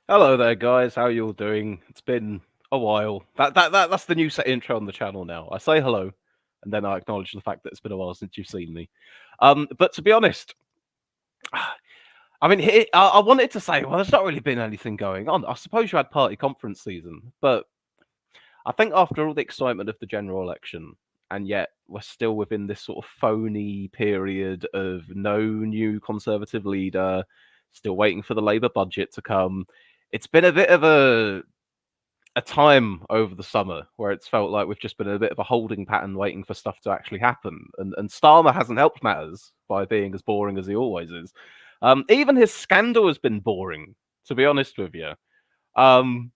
Hello there, guys. How you all doing? It's been a while. That's the new set intro on the channel now. I say hello, and then I acknowledge the fact that it's been a while since you've seen me. But to be honest, I mean, I wanted to say, well, there's not really been anything going on. I suppose you had party conference season, but I think after all the excitement of the general election, and yet we're still within this sort of phony period of no new Conservative leader, still waiting for the Labour budget to come. It's been a bit of a time over the summer where it's felt like we've just been in a bit of a holding pattern waiting for stuff to actually happen. And Starmer hasn't helped matters by being as boring as he always is. Even his scandal has been boring, to be honest with you. Um,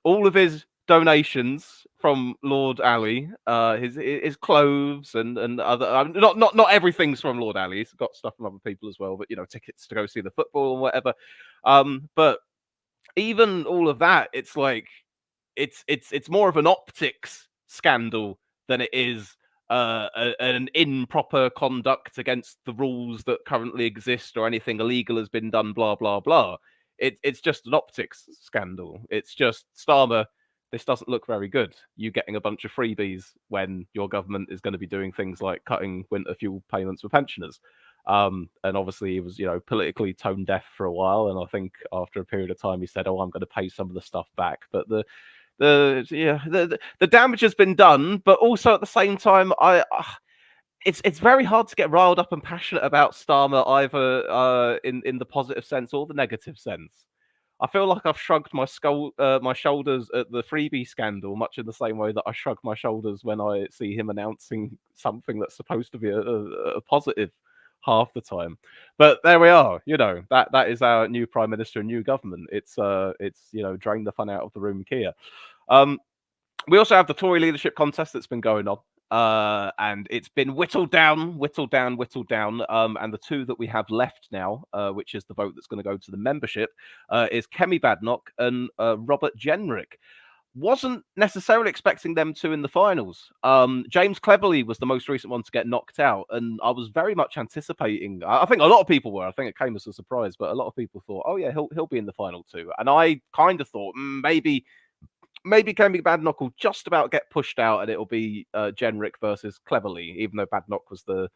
all of his donations from Lord Ali, his clothes and other not everything's from Lord Ali. He's got stuff from other people as well, but tickets to go see the football and whatever. But even all of that, it's like it's more of an optics scandal than it is an improper conduct against the rules that currently exist or anything illegal has been done. Blah blah blah. It's just an optics scandal. It's just Starmer. This doesn't look very good. You getting a bunch of freebies when your government is going to be doing things like cutting winter fuel payments for pensioners. And obviously he was, politically tone deaf for a while. And I think after a period of time, he said, "Oh, I'm going to pay some of the stuff back." But the damage has been done. But also at the same time, it's very hard to get riled up and passionate about Starmer either in the positive sense or the negative sense. I feel like I've shrugged my shoulders at the freebie scandal, much in the same way that I shrug my shoulders when I see him announcing something that's supposed to be a positive half the time. But there we are. That is our new prime minister and new government. It's drain the fun out of the room, Kia. Um, we also have the Tory leadership contest that's been going on. And it's been whittled down, whittled down, whittled down. And the two that we have left now, which is the vote that's going to go to the membership, is Kemi Badenoch and Robert Jenrick. Wasn't necessarily expecting them two in the finals. James Cleverly was the most recent one to get knocked out, and I was very much anticipating. I think a lot of people were. I think it came as a surprise, but a lot of people thought, "Oh yeah, he'll be in the final too." And I kind of thought maybe Kemi Badenoch will just about get pushed out, and it'll be Jenrick versus Cleverly, even though Badenoch was the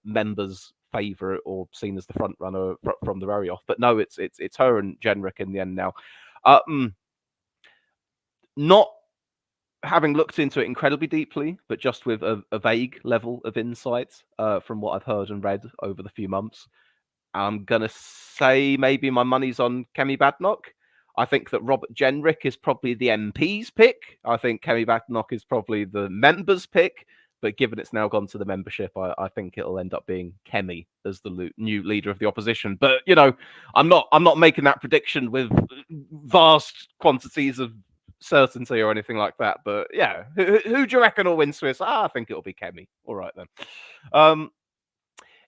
members' favourite or seen as the front runner from the very off. But no, it's her and Jenrick in the end now. Not having looked into it incredibly deeply, but just with a vague level of insight from what I've heard and read over the few months, I'm gonna say maybe my money's on Kemi Badenoch. I think that Robert Jenrick is probably the MP's pick. I think Kemi Badenoch is probably the members' pick. But given it's now gone to the membership, I think it'll end up being Kemi as the new leader of the opposition. But I'm not making that prediction with vast quantities of certainty or anything like that. But yeah, who do you reckon will win Swiss? I think it'll be Kemi. All right then.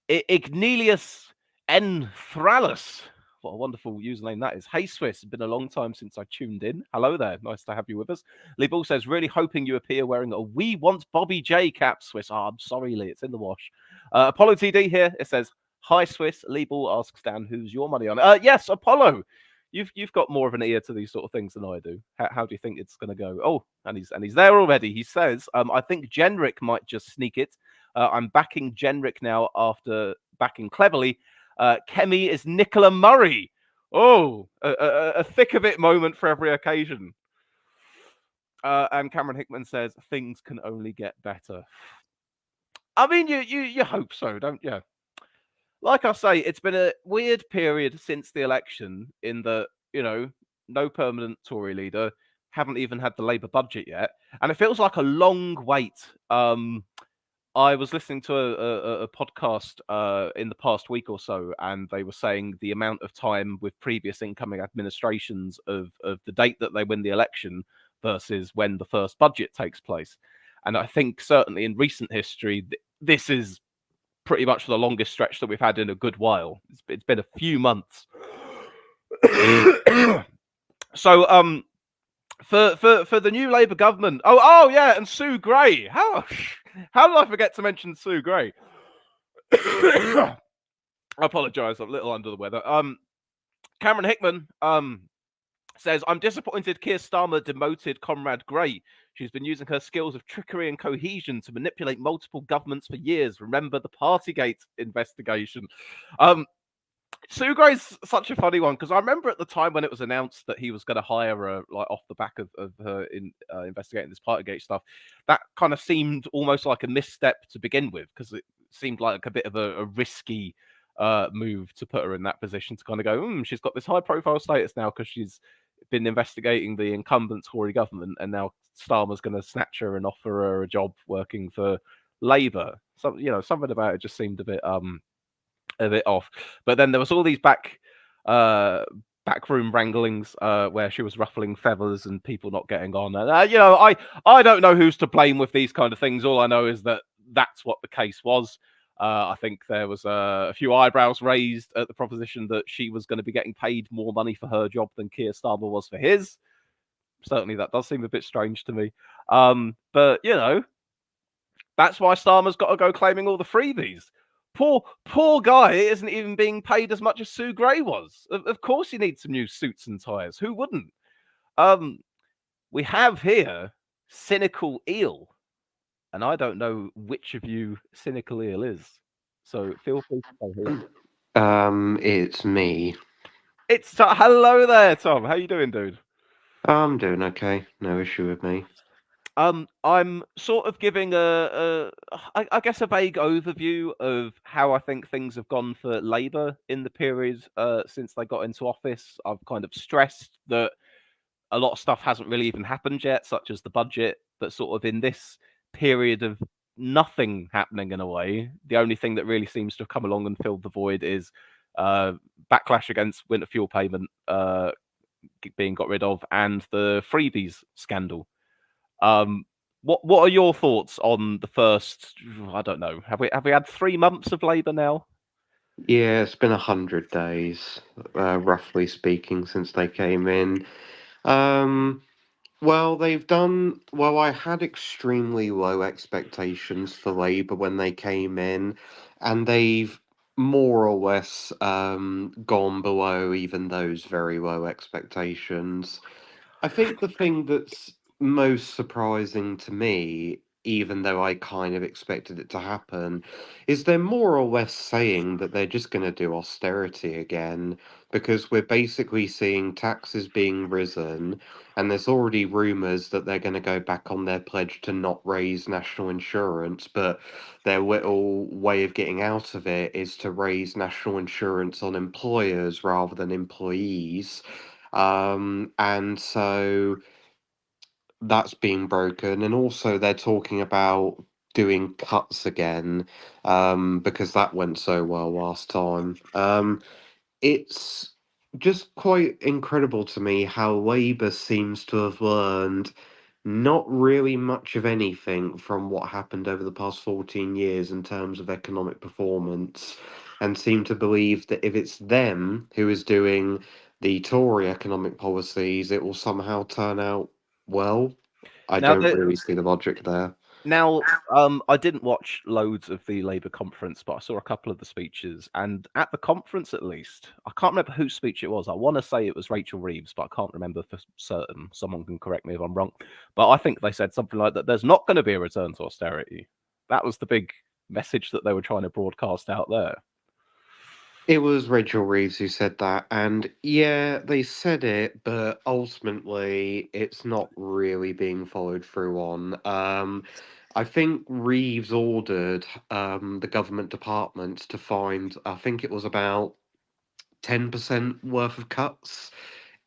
Ignelius N. Thrallus. What a wonderful username that is. Hey Swiss, it's been a long time since I tuned in. Hello there, nice to have you with us. Lee Ball says, really hoping you appear wearing a We Want Bobby J cap, Swiss. Oh, I'm sorry, Lee, it's in the wash. Apollo TD here. It says, hi Swiss. Lee Ball asks Dan, who's your money on? Yes, Apollo. You've got more of an ear to these sort of things than I do. How do you think it's going to go? Oh, and he's there already. He says, I think Jenrick might just sneak it. I'm backing Jenrick now after backing Cleverly. Kemi is Nicola Murray. Oh, a thick of it moment for every occasion. And Cameron Hickman says things can only get better. I mean, you hope so, don't you? Like I say, it's been a weird period since the election in that no permanent Tory leader, haven't even had the Labour budget yet, and it feels like a long wait. I was listening to a podcast in the past week or so, and they were saying the amount of time with previous incoming administrations of the date that they win the election versus when the first budget takes place. And I think certainly in recent history, this is pretty much the longest stretch that we've had in a good while. It's been a few months. So for the new Labour government. Oh yeah, and Sue Gray. How did I forget to mention Sue Gray? I apologise, I'm a little under the weather. Cameron Hickman says, I'm disappointed Keir Starmer demoted Comrade Gray. She's been using her skills of trickery and cohesion to manipulate multiple governments for years. Remember the Partygate investigation. Sue Gray's such a funny one because I remember at the time when it was announced that he was going to hire her, like off the back of her in investigating this Partygate stuff, that kind of seemed almost like a misstep to begin with because it seemed like a bit of a risky move to put her in that position to kind of go, she's got this high profile status now because she's been investigating the incumbent Tory government, and now Starmer's going to snatch her and offer her a job working for Labour. So something about it just seemed a bit off. But then there was all these backroom wranglings where she was ruffling feathers and people not getting on. And I don't know who's to blame with these kind of things. All I know is that that's what the case was. I think there was a few eyebrows raised at the proposition that she was going to be getting paid more money for her job than Keir Starmer was for his. Certainly, that does seem a bit strange to me. But that's why Starmer's got to go claiming all the freebies. Poor guy isn't even being paid as much as Sue Gray was. Of course, he needs some new suits and ties. Who wouldn't? We have here Cynical Eel, and I don't know which of you Cynical Eel is. So feel free to say here. It's me. It's hello there, Tom. How you doing, dude? I'm doing okay. No issue with me. I'm sort of giving I guess, a vague overview of how I think things have gone for Labour in the period since they got into office. I've kind of stressed that a lot of stuff hasn't really even happened yet, such as the budget, but sort of in this period of nothing happening in a way, the only thing that really seems to have come along and filled the void is backlash against winter fuel payment being got rid of and the freebies scandal. What are your thoughts on the first? I don't know. Have we had 3 months of Labour now? Yeah, it's been 100 days, roughly speaking, since they came in. Um, well, they've done well. I had extremely low expectations for Labour when they came in, and they've more or less gone below even those very low expectations. I think the thing that's most surprising to me, even though I kind of expected it to happen, is they're more or less saying that they're just going to do austerity again because we're basically seeing taxes being risen, and there's already rumours that they're going to go back on their pledge to not raise national insurance, but their little way of getting out of it is to raise national insurance on employers rather than employees. And so that's being broken. And also, they're talking about doing cuts again because that went so well last time. It's just quite incredible to me how Labour seems to have learned not really much of anything from what happened over the past 14 years in terms of economic performance, and seem to believe that if it's them who is doing the Tory economic policies, it will somehow turn out well. I Now, don't really see the logic there. I didn't watch loads of the Labour conference, but I saw a couple of the speeches. And at the conference, at least, I can't remember whose speech it was. I want to say it was Rachel Reeves, but I can't remember for certain. Someone can correct me if I'm wrong. But I think they said something like that. There's not going to be a return to austerity. That was the big message that they were trying to broadcast out there. It was Rachel Reeves who said that, and yeah, they said it, but ultimately, it's not really being followed through on. I think Reeves ordered the government departments to find, I think it was about 10% worth of cuts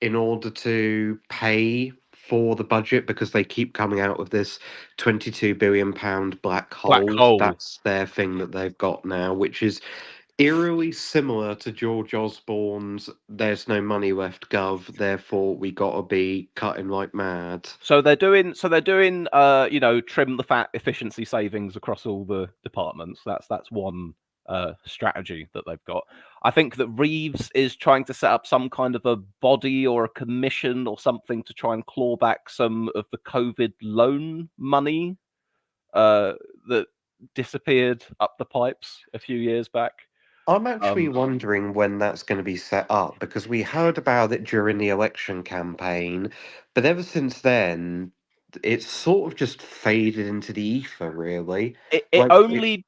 in order to pay for the budget because they keep coming out with this £22 billion black Black hole. hole. That's their thing that they've got now, which is eerily similar to George Osborne's "There's no money left, Gov, therefore we gotta be cutting like mad." So they're doing trim the fat efficiency savings across all the departments. That's one strategy that they've got. I think that Reeves is trying to set up some kind of a body or a commission or something to try and claw back some of the COVID loan money uh, that disappeared up the pipes a few years back. I'm actually Um, wondering when that's going to be set up because we heard about it during the election campaign, but ever since then, it's sort of just faded into the ether, really. it Like, only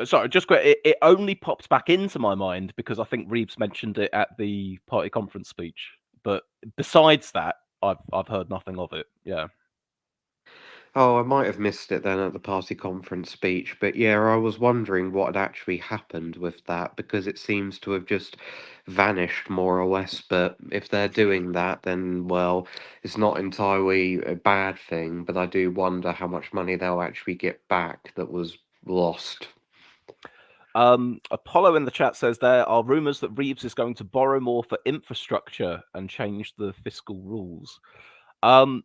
sorry, just quick. It only popped back into my mind because I think Reeves mentioned it at the party conference speech. But besides that, I've heard nothing of it. Yeah. oh, I might have missed it then at the party conference speech, but yeah, I was wondering what had actually happened with that because it seems to have just vanished more or less. But if they're doing that, then well, it's not entirely a bad thing, but I do wonder how much money they'll actually get back that was lost. Apollo in the chat says there are rumors that Reeves is going to borrow more for infrastructure and change the fiscal rules. Um,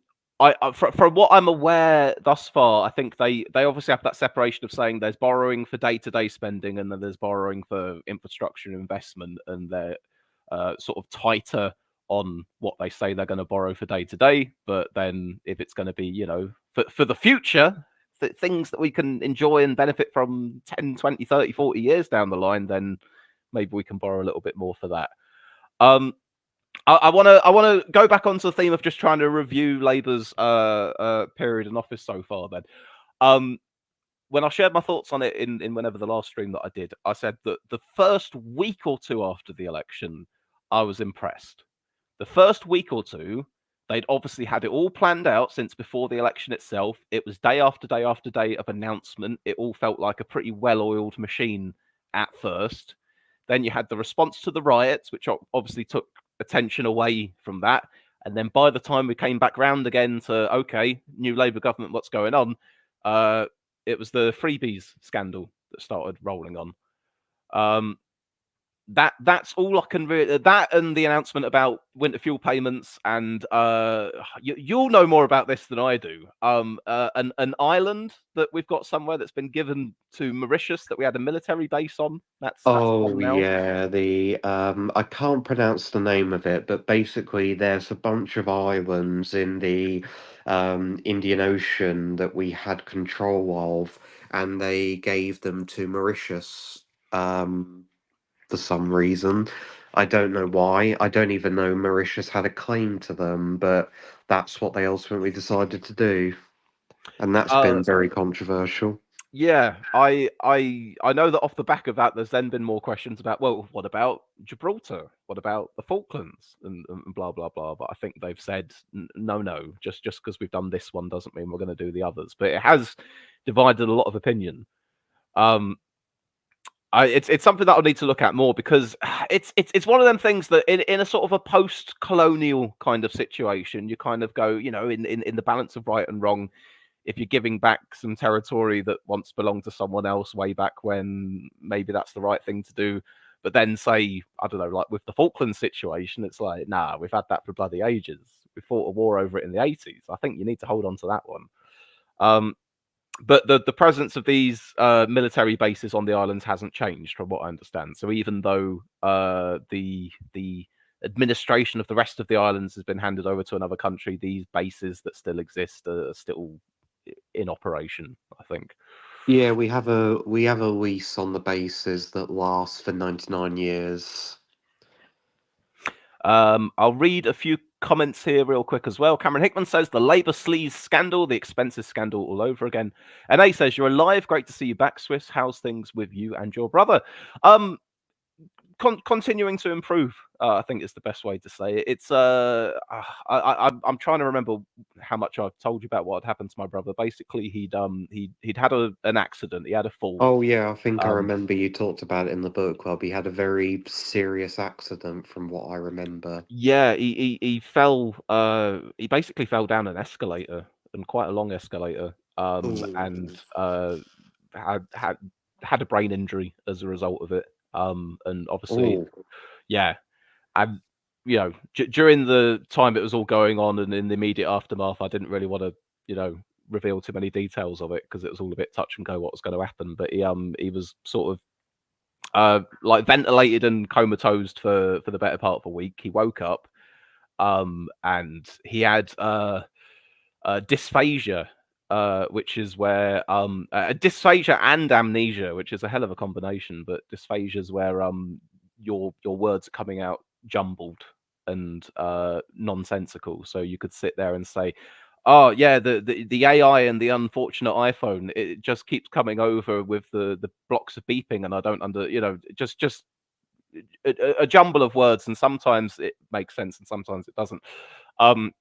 from what I'm aware thus far, I think they obviously have that separation of saying there's borrowing for day-to-day spending and then there's borrowing for infrastructure investment, and they're sort of tighter on what they say they're going to borrow for day to day. But then if it's going to be, for the future, things that we can enjoy and benefit from 10, 20, 30, 40 years down the line, then maybe we can borrow a little bit more for that. Um, I want to go back onto the theme of just trying to review Labour's period in office so far. Then, um, when I shared my thoughts on it in whenever the last stream that I did, I said that the first week or two after the election, I was impressed. The first week or two, they'd obviously had it all planned out since before the election itself. It was day after day after day of announcement. It all felt like a pretty well-oiled machine at first. Then you had the response to the riots, which obviously took attention away from that. And then by the time we came back round again to, okay, new Labour government, what's going on? It was the freebies scandal that started rolling on. Um, that's all I can really, that and the announcement about winter fuel payments, and you'll know more about this than I do. An island that we've got somewhere that's been given to Mauritius that we had a military base on. That's gone Oh now. yeah, the I can't pronounce the name of it, but basically there's a bunch of islands in the Indian Ocean that we had control of, and they gave them to Mauritius for some reason. I don't know why. I don't even know Mauritius had a claim to them, but that's what they ultimately decided to do, and that's Uh, been very controversial. Yeah, I know that off the back of that, there's then been more questions about, well, what about Gibraltar? What about the Falklands? And blah blah blah. But I think they've said no, no. Just because we've done this one doesn't mean we're going to do the others. But it has divided a lot of opinion. Um, it's something that I'll need to look at more because it's one of them things that in a sort of a post-colonial kind of situation, you kind of go, in the balance of right and wrong, if you're giving back some territory that once belonged to someone else way back when, maybe that's the right thing to do. But then say, I don't know, like with the Falklands situation, it's like, nah, we've had that for bloody ages. We fought a war over it in the 80s. I think you need to hold on to that one. But the presence of these military bases on the islands hasn't changed, from what I understand. So even though the administration of the rest of the islands has been handed over to another country, these bases that still exist are still in operation, I think. Yeah, we have a lease on the bases that lasts for 99 years. I'll read a few comments here real quick as well. Cameron Hickman says the Labour sleaze scandal, the expenses scandal all over again. And A says, you're alive. Great to see you back, Swiss. How's things with you and your brother? Continuing to improve, I think is the best way to say it. It's I'm trying to remember how much I've told you about what had happened to my brother. Basically, he'd had an accident. He had a fall. Oh yeah, I think I Um, remember you talked about it in the book club. He had a very serious accident from what I remember. yeah, he fell. He basically fell down an escalator, and quite a long escalator. And Oh, had had a brain injury as a result of it. And obviously, oh, yeah, and during the time it was all going on and in the immediate aftermath, I didn't really want to reveal too many details of it because it was all a bit touch and go what was going to happen. But he was sort of like ventilated and comatose for the better part of a week. He woke up, and he had dysphagia, which is where dysphagia and amnesia, which is a hell of a combination. But dysphagia is where your words are coming out jumbled and nonsensical. So you could sit there and say, "Oh yeah, the AI and the unfortunate iPhone, it just keeps coming over with the blocks of beeping, and I don't just a jumble of words, and sometimes it makes sense and sometimes it doesn't." Um,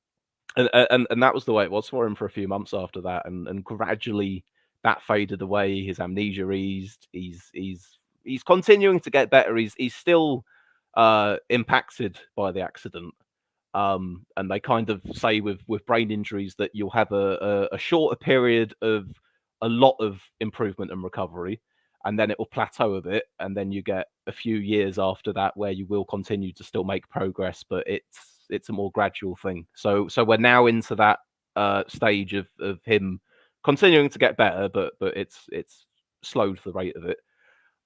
and that was the way it was for him for a few months after that, and gradually that faded away. His amnesia eased. He's continuing to get better. He's still impacted by the accident. And they kind of say with brain injuries that you'll have a shorter period of a lot of improvement and recovery, and then it will plateau a bit, and then you get a few years after that where you will continue to still make progress, but it's a more gradual thing. So we're now into that stage of him continuing to get better, but it's slowed the rate of it.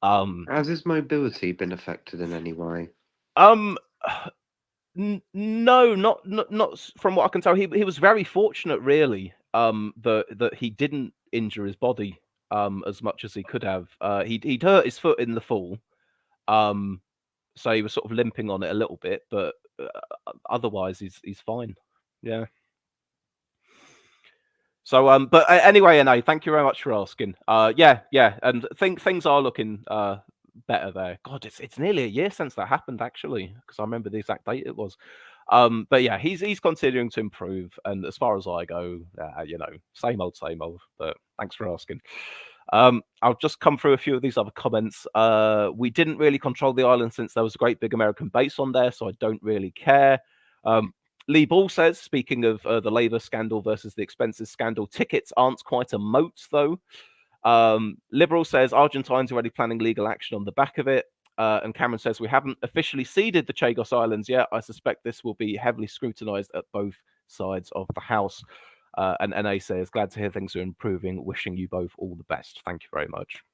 Um, Has his mobility been affected in any way? um, no, not from what I can tell. He was very fortunate, really, that he didn't injure his body as much as he could have. He'd hurt his foot in the fall, um, so he was sort of limping on it a little bit, but otherwise he's fine. Yeah. So, but anyway, NA, thank you very much for asking. Yeah, and things are looking better there. God, it's nearly a year since that happened, actually, because I remember the exact date it was. But yeah, he's continuing to improve, and as far as I go, same old, same old. But thanks for asking. I'll just come through a few of these other comments. We didn't really control the island since there was a great big American base on there, so I don't really care. Um, Lee Ball says, speaking of the Labour scandal versus the expenses scandal, tickets aren't quite a moat, though. Liberal says, Argentines already planning legal action on the back of it. And Cameron says, we haven't officially ceded the Chagos Islands yet. I suspect this will be heavily scrutinised at both sides of the House. And NA says, glad to hear things are improving. Wishing you both all the best. Thank you very much.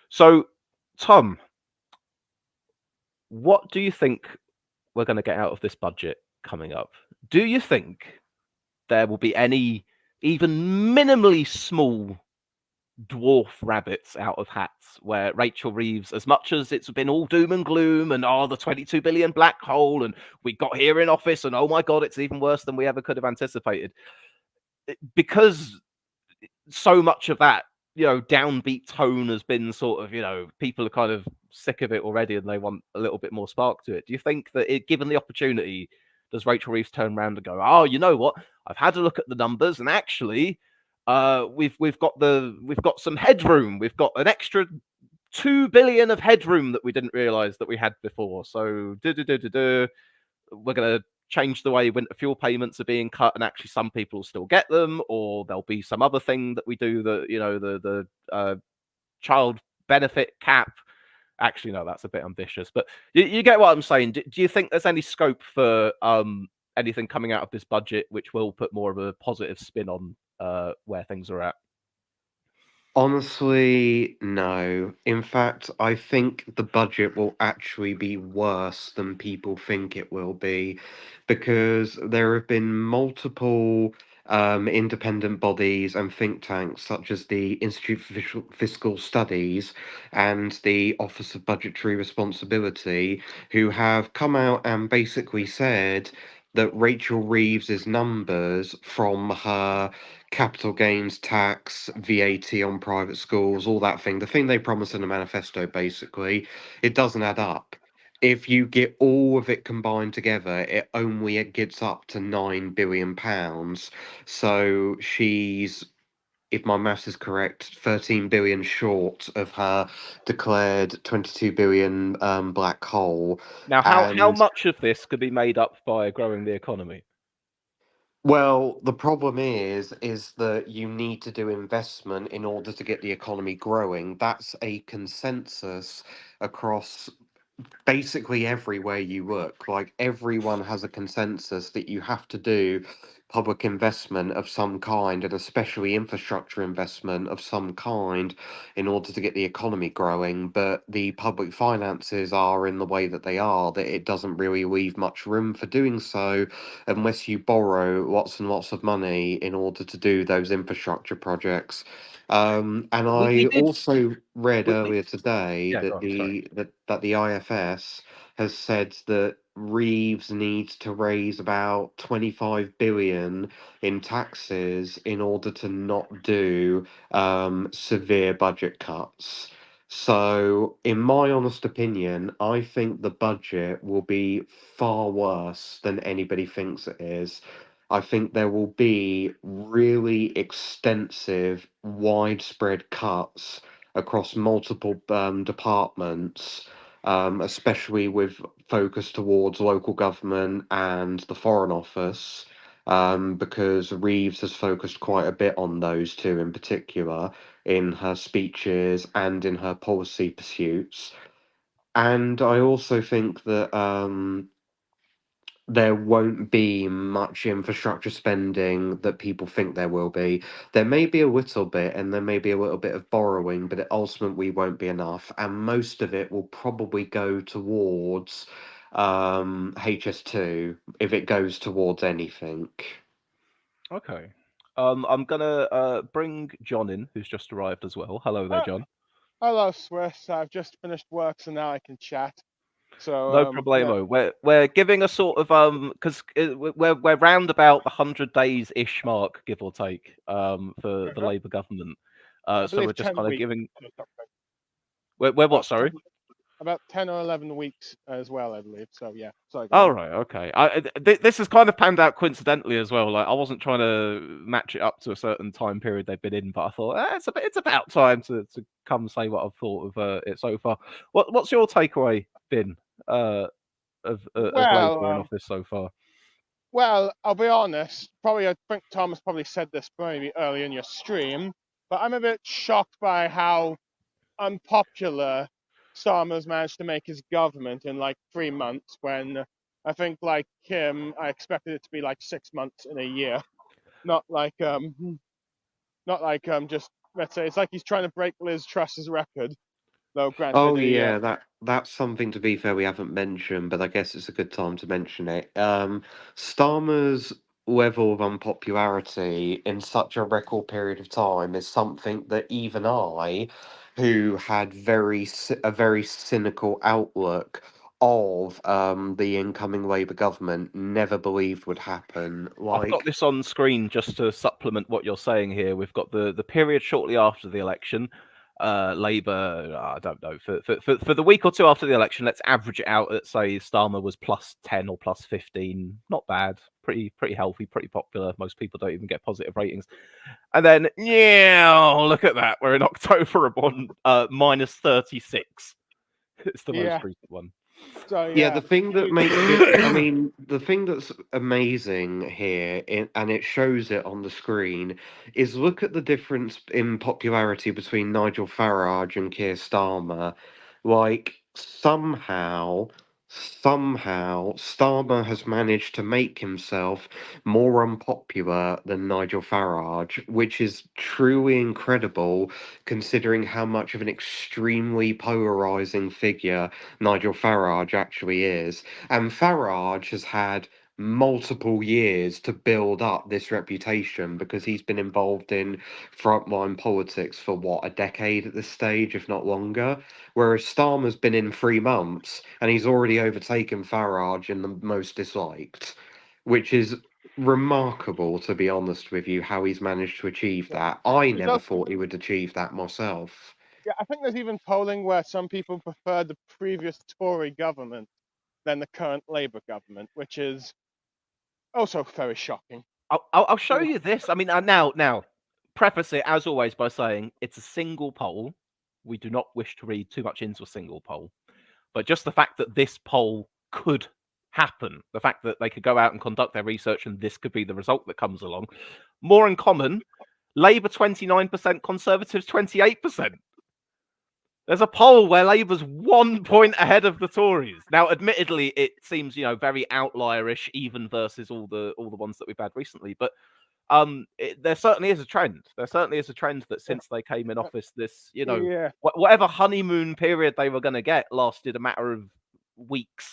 So, Tom, what do you think we're going to get out of this budget coming up? Do you think there will be any even minimally small dwarf rabbits out of hats where Rachel Reeves, as much as it's been all doom and gloom and the 22 billion black hole and we got here in office and oh my God, it's even worse than we ever could have anticipated, because so much of that downbeat tone has been sort of, people are kind of sick of it already and they want a little bit more spark to it. Do you think that given the opportunity, does Rachel Reeves turn around and go, oh, you know what, I've had a look at the numbers and actually we've got some headroom, we've got an extra 2 billion of headroom that we didn't realize that we had before, so we're going to change the way winter fuel payments are being cut, and actually some people will still get them, or there'll be some other thing that we do that, the child benefit cap. Actually, no, that's a bit ambitious, but you get what I'm saying. Do you think there's any scope for anything coming out of this budget which will put more of a positive spin on where things are at? Honestly, no. In fact, I think the budget will actually be worse than people think it will be, because there have been multiple independent bodies and think tanks, such as the Institute for Fiscal Studies and the Office of Budgetary Responsibility, who have come out and basically said that Rachel Reeves's numbers from her capital gains tax, VAT on private schools, all that thing, the thing they promised in the manifesto, basically, it doesn't add up. If you get all of it combined together, it gets up to £9 billion. So she's, if my maths is correct, 13 billion short of her declared 22 billion black hole. Now, how And much of this could be made up by growing the economy? well, the problem is that you need to do investment in order to get the economy growing. That's a consensus across basically everywhere you look. Like everyone has a consensus that you have to do public investment of some kind, and especially infrastructure investment of some kind, in order to get the economy growing. But the public finances are in the way that they are, that it doesn't really leave much room for doing so unless you borrow lots and lots of money in order to do those infrastructure projects. And We I did. also read We earlier today yeah. Go that on. Sorry. the IFS has said that Reeves needs to raise about 25 billion in taxes in order to not do severe budget cuts. So, in my honest opinion, I think the budget will be far worse than anybody thinks it is. I think there will be really extensive, widespread cuts across multiple departments, especially with focus towards local government and the Foreign Office, because Reeves has focused quite a bit on those two in particular in her speeches and in her policy pursuits. And I also think that there won't be much infrastructure spending that people think there will be. There may be a little bit, and there may be a little bit of borrowing, but it ultimately won't be enough. And most of it will probably go towards HS2 if it goes towards anything. Okay. I'm gonna bring John in, who's just arrived as well. Hello there, Uh, John. Hello, Swiss. I've just finished work, so now I can chat. So, No yeah, problemo. We're giving a sort of because we're round about the 100 days ish mark, give or take, for the Labour government. I So we're believe just 10 kind of weeks giving. or something. We're what? About Sorry. 10, about 10 or 11 weeks as well, I believe. So, yeah, sorry, go Oh on. right, okay. This has kind of panned out coincidentally as well. Like I wasn't trying to match it up to a certain time period they've been in, but I thought it's about time to come say what I've thought of it so far. What's your takeaway been uh, of Well, Labour in office so far? well, I'll be honest. Probably, I think Thomas probably said this maybe early in your stream, but I'm a bit shocked by how unpopular Starmer's managed to make his government in like 3 months when I think like him, I expected it to be like 6 months in a year. Not like just let's say it's like he's trying to break Liz Truss's record. Though granted, Oh yeah, that's something to be fair we haven't mentioned, but I guess it's a good time to mention it. Starmer's level of unpopularity in such a record period of time is something that even I, who had a very cynical outlook of the incoming Labour government, never believed would happen. I've got Like, this on screen just to supplement what you're saying here. We've got the period shortly after the election. Labour, I don't know, for the week or two after the election, let's average it out at say Starmer was +10 or +15. Not bad, pretty healthy, pretty popular. Most people don't even get positive ratings. And then, yeah, look at that. We're in October on -36. It's the most yeah. recent one. So yeah, yeah, the thing that makes it, I mean, the thing that's amazing here, and it shows it on the screen, is look at the difference in popularity between Nigel Farage and Keir Starmer. Like, somehow, Starmer has managed to make himself more unpopular than Nigel Farage, which is truly incredible considering how much of an extremely polarizing figure Nigel Farage actually is. And Farage has had multiple years to build up this reputation because he's been involved in frontline politics for what, a decade at this stage, if not longer. Whereas Starmer's been in 3 months and he's already overtaken Farage in the most disliked, which is remarkable, to be honest with you, how he's managed to achieve yeah. that. I There's never also, thought he would achieve that myself. yeah, I think there's even polling where some people prefer the previous Tory government than the current Labour government, which is also very shocking. I'll show you this. I mean, now, preface it as always by saying it's a single poll. We do not wish to read too much into a single poll, but just the fact that this poll could happen, the fact that they could go out and conduct their research and this could be the result that comes along. More in common, Labour 29%, Conservatives 28%. There's a poll where Labour's 1 point ahead of the Tories. Now, admittedly, it seems very outlierish, even versus all the ones that we've had recently. But there certainly is a trend. There certainly is a trend that since they came in office, this Yeah, whatever honeymoon period they were going to get lasted a matter of weeks.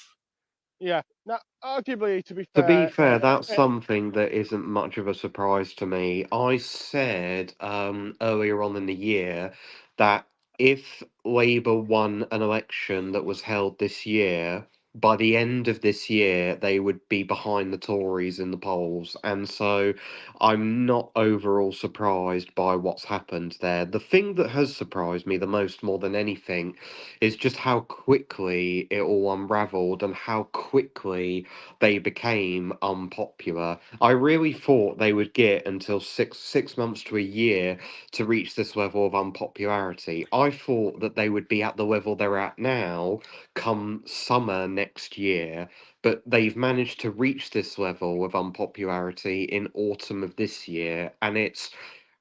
yeah. Now, arguably, to be To be fair, fair, that's something that isn't much of a surprise to me. I said earlier on in the year that if Labour won an election that was held this year, by the end of this year, they would be behind the Tories in the polls. And so I'm not overall surprised by what's happened there. The thing that has surprised me the most, more than anything, is just how quickly it all unraveled and how quickly they became unpopular. I really thought they would get until six months to a year to reach this level of unpopularity. I thought that they would be at the level they're at now come summer next year, but they've managed to reach this level of unpopularity in autumn of this year, and it's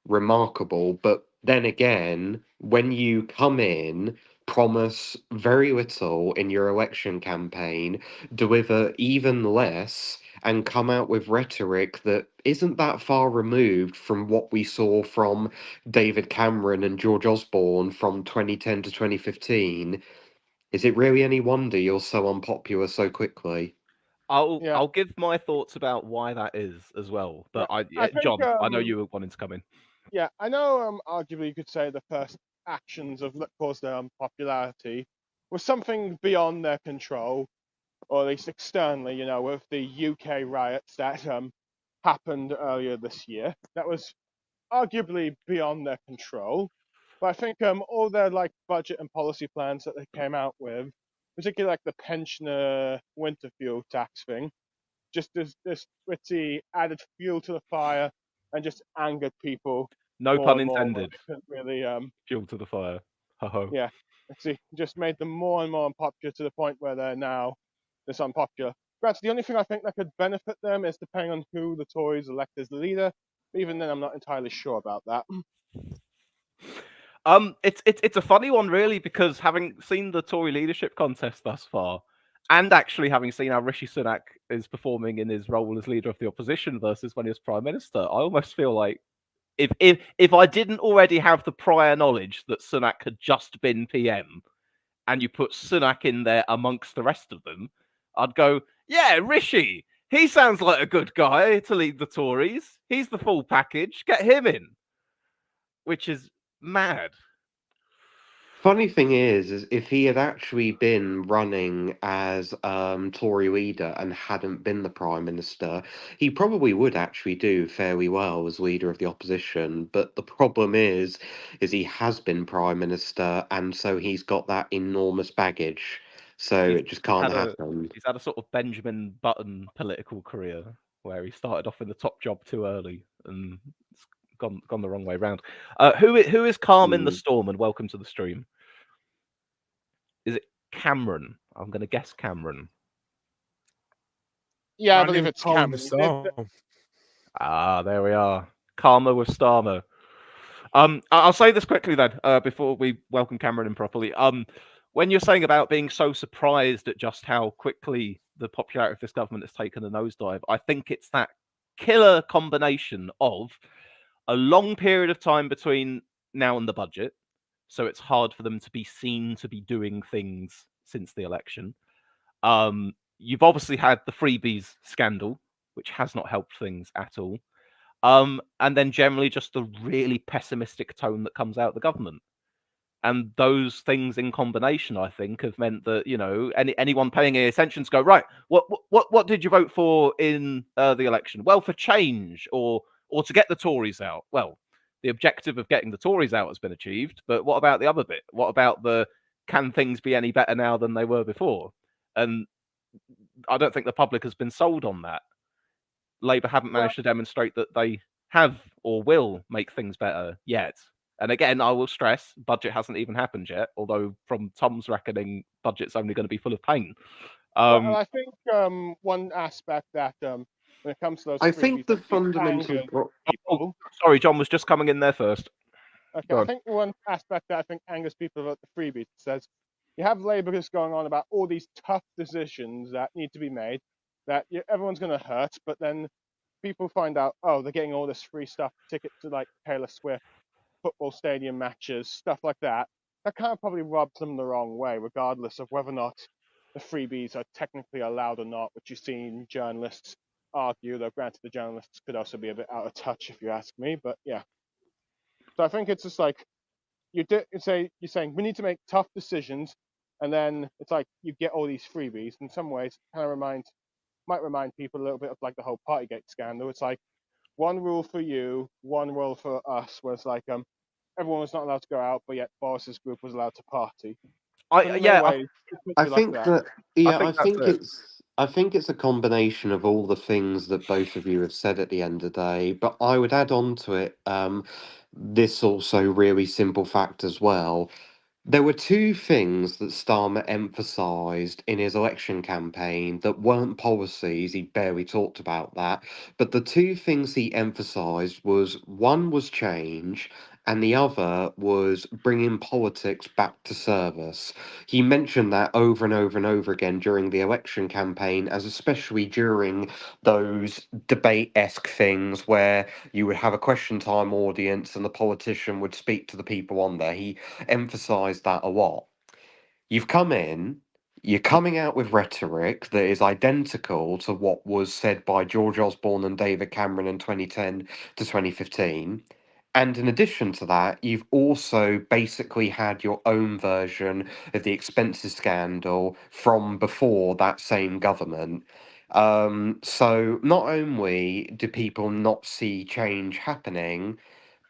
remarkable. But then again, when you come in, promise very little in your election campaign, deliver even less, and come out with rhetoric that isn't that far removed from what we saw from David Cameron and George Osborne from 2010 to 2015, is it really any wonder you're so unpopular so quickly? I'll yeah, I'll give my thoughts about why that is as well. yeah. But I think, John, I know you were wanting to come in. yeah, I know. Arguably, you could say the first actions that caused their unpopularity was something beyond their control, or at least externally. With the UK riots that happened earlier this year, that was arguably beyond their control. But I think all their budget and policy plans that they came out with, particularly like the pensioner winter fuel tax thing, just this pretty added fuel to the fire and just angered people No more pun and more. intended. They couldn't really Fuel to the fire. Ho ho. yeah, let's see, just made them more and more unpopular to the point where they're now this unpopular. Granted, the only thing I think that could benefit them is depending on who the Tories elect as the leader. But even then, I'm not entirely sure about that. It's a funny one really, because having seen the Tory leadership contest thus far, and actually having seen how Rishi Sunak is performing in his role as leader of the opposition versus when he was prime minister, I almost feel like if I didn't already have the prior knowledge that Sunak had just been PM, and you put Sunak in there amongst the rest of them, I'd go, yeah, Rishi. He sounds like a good guy to lead the Tories. He's the full package. Get him in, which is mad. Funny thing is if he had actually been running as Tory leader and hadn't been the prime minister, he probably would actually do fairly well as leader of the opposition. But the problem is he has been prime minister, and so he's got that enormous baggage. So He's it just can't had a happen. he's had a sort of Benjamin Button political career where he started off in the top job too early and it's gone the wrong way round. Who is calm in the Mm. storm and welcome to the stream? Is it Cameron? I'm going to guess Cameron. Yeah, I My believe name's it's Colin the Cameron. Storm. Ah, there we are. Karma with Starmer. I'll say this quickly then, before we welcome Cameron in properly. When you're saying about being so surprised at just how quickly the popularity of this government has taken a nosedive, I think it's that killer combination of a long period of time between now and the budget, so it's hard for them to be seen to be doing things since the election. You've obviously had the freebies scandal, which has not helped things at all. And then generally just the really pessimistic tone that comes out of the government. And those things in combination, I think, have meant that anyone paying any attention to go, right, what did you vote for in the election? Well, for change or to get the Tories out. Well, the objective of getting the Tories out has been achieved, but what about the other bit? What about the can things be any better now than they were before? And I don't think the public has been sold on that. Labour haven't Well, managed to demonstrate that they have or will make things better yet. And again, I will stress, budget hasn't even happened yet, although from Tom's reckoning, budget's only going to be full of pain. well, I think one aspect that when it comes to those I freebies think the that really fundamental angered Oh, people. sorry, John was just coming in there first. Okay, Go I on. think one aspect that I think angers people about the freebies says you have Labour just going on about all these tough decisions that need to be made that everyone's going to hurt, but then people find out, oh, they're getting all this free stuff, tickets to like Taylor Swift, football stadium matches, stuff like that. That kind of probably rubs them the wrong way, regardless of whether or not the freebies are technically allowed or not, which you've seen journalists argue, though granted the journalists could also be a bit out of touch if you ask me, but yeah. So I think it's just like you're saying we need to make tough decisions, and then it's like you get all these freebies. In some ways, kind of might remind people a little bit of like the whole Partygate scandal. It's like one rule for you, one rule for us. Where it's like everyone was not allowed to go out, but yet Boris's group was allowed to party. So in many Yeah, ways, it could I be like think that. that I yeah, think that's it. I think it's a combination of all the things that both of you have said at the end of the day. But I would add on to it this also really simple fact as well. There were two things that Starmer emphasised in his election campaign that weren't policies. He barely talked about that. But the two things he emphasised was one was change, and the other was bringing politics back to service. He mentioned that over and over and over again during the election campaign, as especially during those debate esque things where you would have a question time audience and the politician would speak to the people on there. He emphasized that a lot. You've come in, you're coming out with rhetoric that is identical to what was said by George Osborne and David Cameron in 2010 to 2015. And in addition to that, you've also basically had your own version of the expenses scandal from before that same government. So not only do people not see change happening,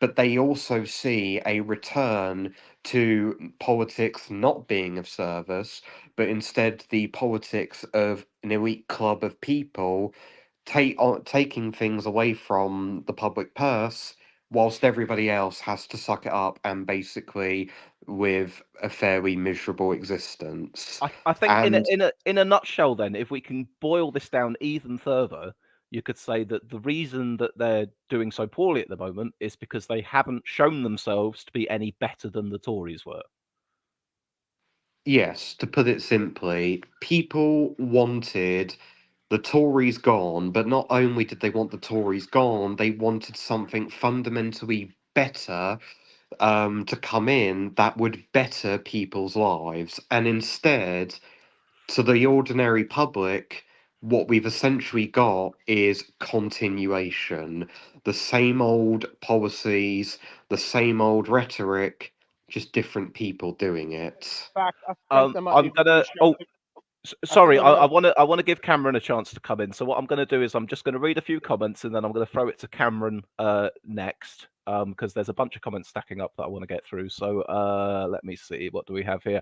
but they also see a return to politics not being of service, but instead the politics of an elite club of people taking things away from the public purse, whilst everybody else has to suck it up and basically live a fairly miserable existence. I think And in a nutshell, then, if we can boil this down even further, you could say that the reason that they're doing so poorly at the moment is because they haven't shown themselves to be any better than the Tories were. yes, to put it simply, people wanted the Tories gone, but not only did they want the Tories gone, they wanted something fundamentally better to come in that would better people's lives. And instead, to the ordinary public, what we've essentially got is continuation. The same old policies, the same old rhetoric, just different people doing it. In fact, I think there might I'm even be a gonna. show. Oh, I think sorry. there I might. want to. I want to give Cameron a chance to come in. So what I'm going to do is I'm just going to read a few comments and then I'm going to throw it to Cameron next. Because there's a bunch of comments stacking up that I want to get through. So let me see. What do we have here?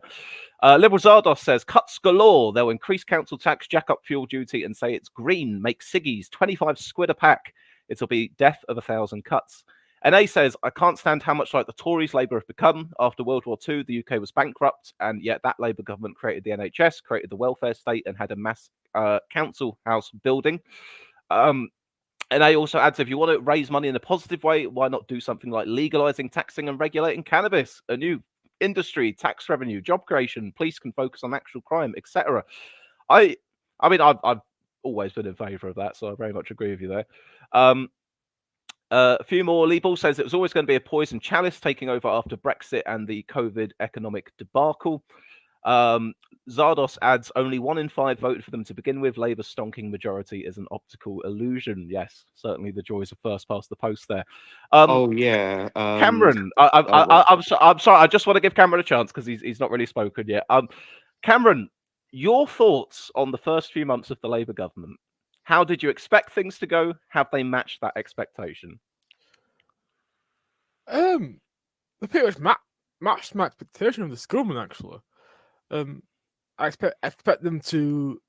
Liberal Zardos says cuts galore. They'll increase council tax, jack up fuel duty, and say it's green. Make ciggies 25 squid a pack. It'll be death of 1,000 cuts. NA says, I can't stand how much like the Tories Labour have become. After World War II, the UK was bankrupt, and yet that Labour government created the NHS, created the welfare state, and had a mass council house building. And I also adds, if you want to raise money in a positive way, why not do something like legalizing, taxing, and regulating cannabis? A new industry, tax revenue, job creation. Police can focus on actual crime, etc. I mean, I've always been in favour of that, so I very much agree with you there. A few more. Lee Ball says it was always going to be a poison chalice taking over after Brexit and the COVID economic debacle. Zardos adds only 1 in 5 voted for them to begin with. Labour's stonking majority is an optical illusion. Yes, certainly the joys of first past the post there. Oh yeah. Cameron, Well, I'm sorry. I just want to give Cameron a chance because he's not really spoken yet. Cameron, your thoughts on the first few months of the Labour government? How did you expect things to go? Have they matched that expectation? They pretty much matched my expectation of this government. Actually, I expect them to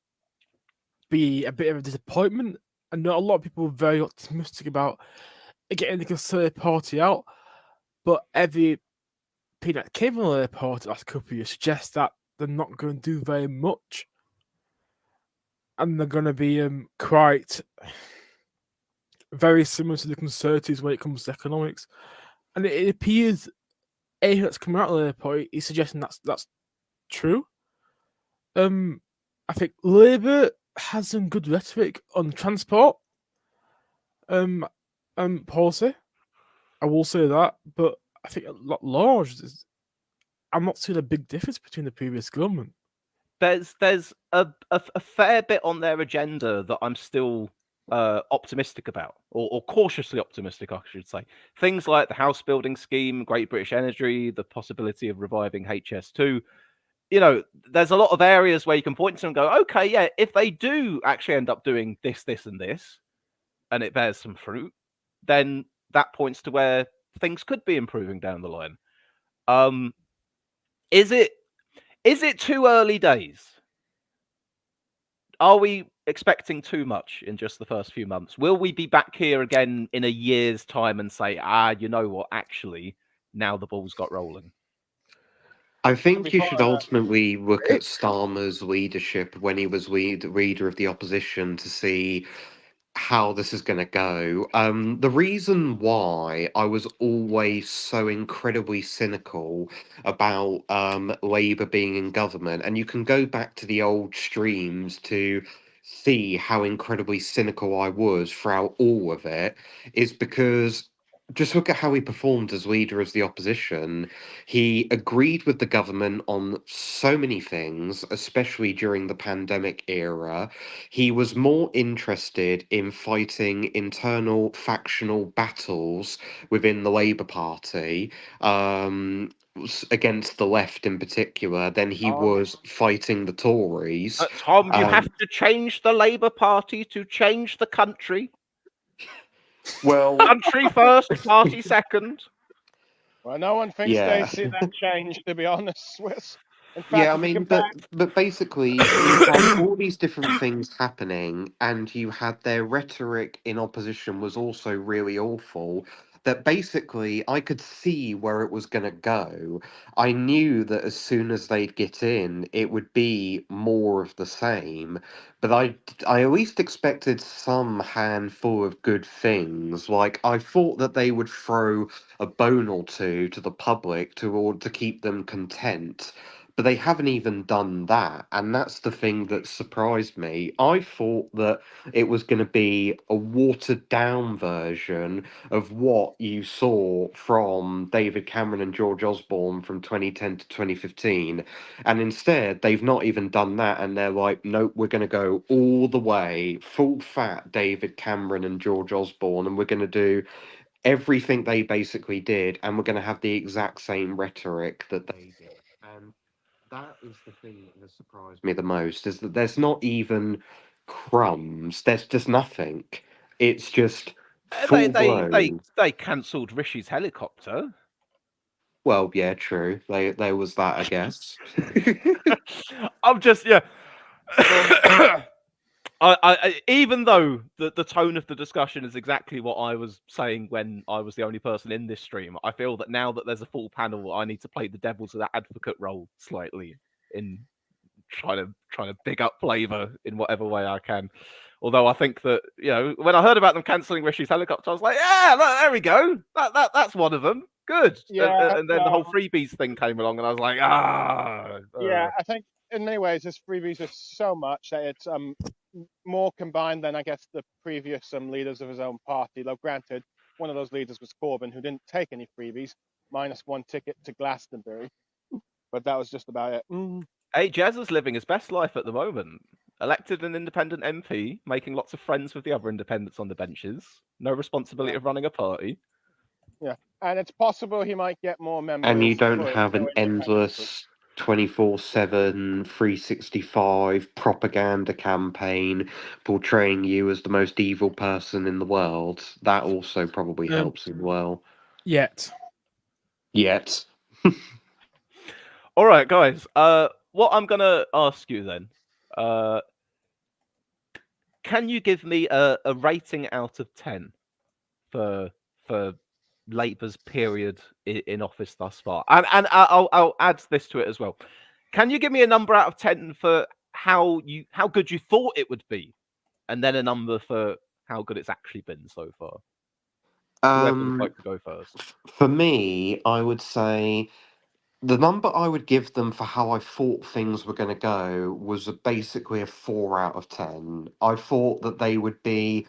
be a bit of a disappointment. I know a lot of people were very optimistic about getting the Conservative Party out, but every thing that came from the Labour Party the last couple of years suggests that they're not going to do very much, and they're going to be quite very similar to the Conservatives when it comes to economics. And it appears anything that's coming out of the Labour Party is suggesting that's true. I think Labour has some good rhetoric on transport policy. I will say that, but I think a lot large. I'm not seeing a big difference between the previous government. There's a fair bit on their agenda that I'm still optimistic about, or cautiously optimistic, I should say. Things like the house building scheme, Great British Energy, the possibility of reviving HS2. You know, there's a lot of areas where you can point to and go, okay, yeah, if they do actually end up doing this, this, and this, and it bears some fruit, then that points to where things could be improving down the line. Is it too early days? Are we expecting too much in just the first few months? Will we be back here again in a year's time and say, you know what, actually, now the ball's got rolling? I think you Before, should ultimately look at Starmer's leadership when he was leader of the opposition to see how this is going to go. The reason why I was always so incredibly cynical about Labour being in government, and you can go back to the old streams to see how incredibly cynical I was throughout all of it, is because just look at how he performed as leader of the opposition. He agreed with the government on so many things, especially during the pandemic era. He was more interested in fighting internal factional battles within the Labour Party, against the left in particular, than he was fighting the Tories. Tom, you have Um, to change the Labour Party to change the country. well, Country first, party second. well, no one thinks they yeah. see that change, to be honest, Swiss. In Yeah, fact, I if you mean, compare, but basically, you had all these different things happening, and you had their rhetoric in opposition was also really awful. That basically, I could see where it was going to go. I knew that as soon as they'd get in, it would be more of the same. But I at least expected some handful of good things. Like I thought that they would throw a bone or two to the public to keep them content, but they haven't even done that, and that's the thing that surprised me. I thought that it was going to be a watered down version of what you saw from David Cameron and George Osborne from 2010 to 2015, and instead they've not even done that, and they're like, nope, we're going to go all the way full fat David Cameron and George Osborne, and we're going to do everything they basically did, and we're going to have the exact same rhetoric that they did. And that is the thing that has surprised me the most, is that there's not even crumbs. There's just nothing. It's just They full they they blown. they cancelled Rishi's helicopter. Well, yeah, true. There was that, I guess. I'm just even though the tone of the discussion is exactly what I was saying when I was the only person in this stream, I feel that now that there's a full panel, I need to play the devil's advocate role slightly in trying to big up Flavor in whatever way I can. Although I think that when I heard about them cancelling Rishi's helicopter, I was like, yeah, look, there we go. That's one of them. Good. yeah, And then the whole freebies thing came along, and I was like, yeah, I think in many ways this freebies is so much that it's more combined than I guess the previous leaders of his own party. Though granted, one of those leaders was Corbyn, who didn't take any freebies, minus one ticket to Glastonbury, but that was just about it. Hey, Jez is living his best life at the moment. Elected an independent MP, making lots of friends with the other independents on the benches. No responsibility Yeah. of running a party. Yeah, and it's possible he might get more And you members don't for his have an independent group. endless 24/7, 365 propaganda campaign portraying you as the most evil person in the world. That also probably helps as well. Yet. Yet. All right, guys. What I'm gonna ask you then, can you give me a rating out of 10 for Labour's period in office thus far? And I'll add this to it as well. Can you give me a number out of 10 for how good you thought it would be, and then a number for how good it's actually been so far? Whoever would Um, like to go first. for me, I would say the number I would give them for how I thought things were going to go was basically a 4 out of 10. I thought that they would be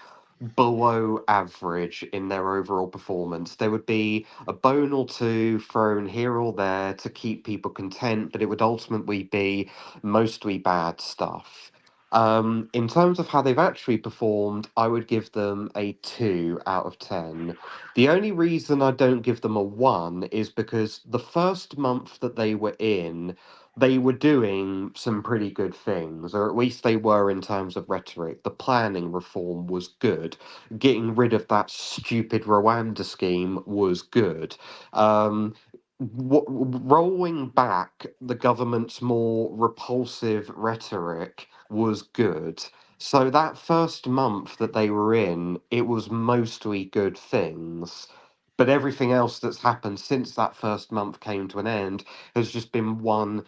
below average in their overall performance. There would be a bone or two thrown here or there to keep people content, but it would ultimately be mostly bad stuff. In terms of how they've actually performed, I would give them a 2 out of 10. The only reason I don't give them a 1 is because the first month that they were in, they were doing some pretty good things, or at least they were in terms of rhetoric. The planning reform was good. Getting rid of that stupid Rwanda scheme was good. Um, Rolling back the government's more repulsive rhetoric was good. So that first month that they were in, it was mostly good things. But everything else that's happened since that first month came to an end has just been one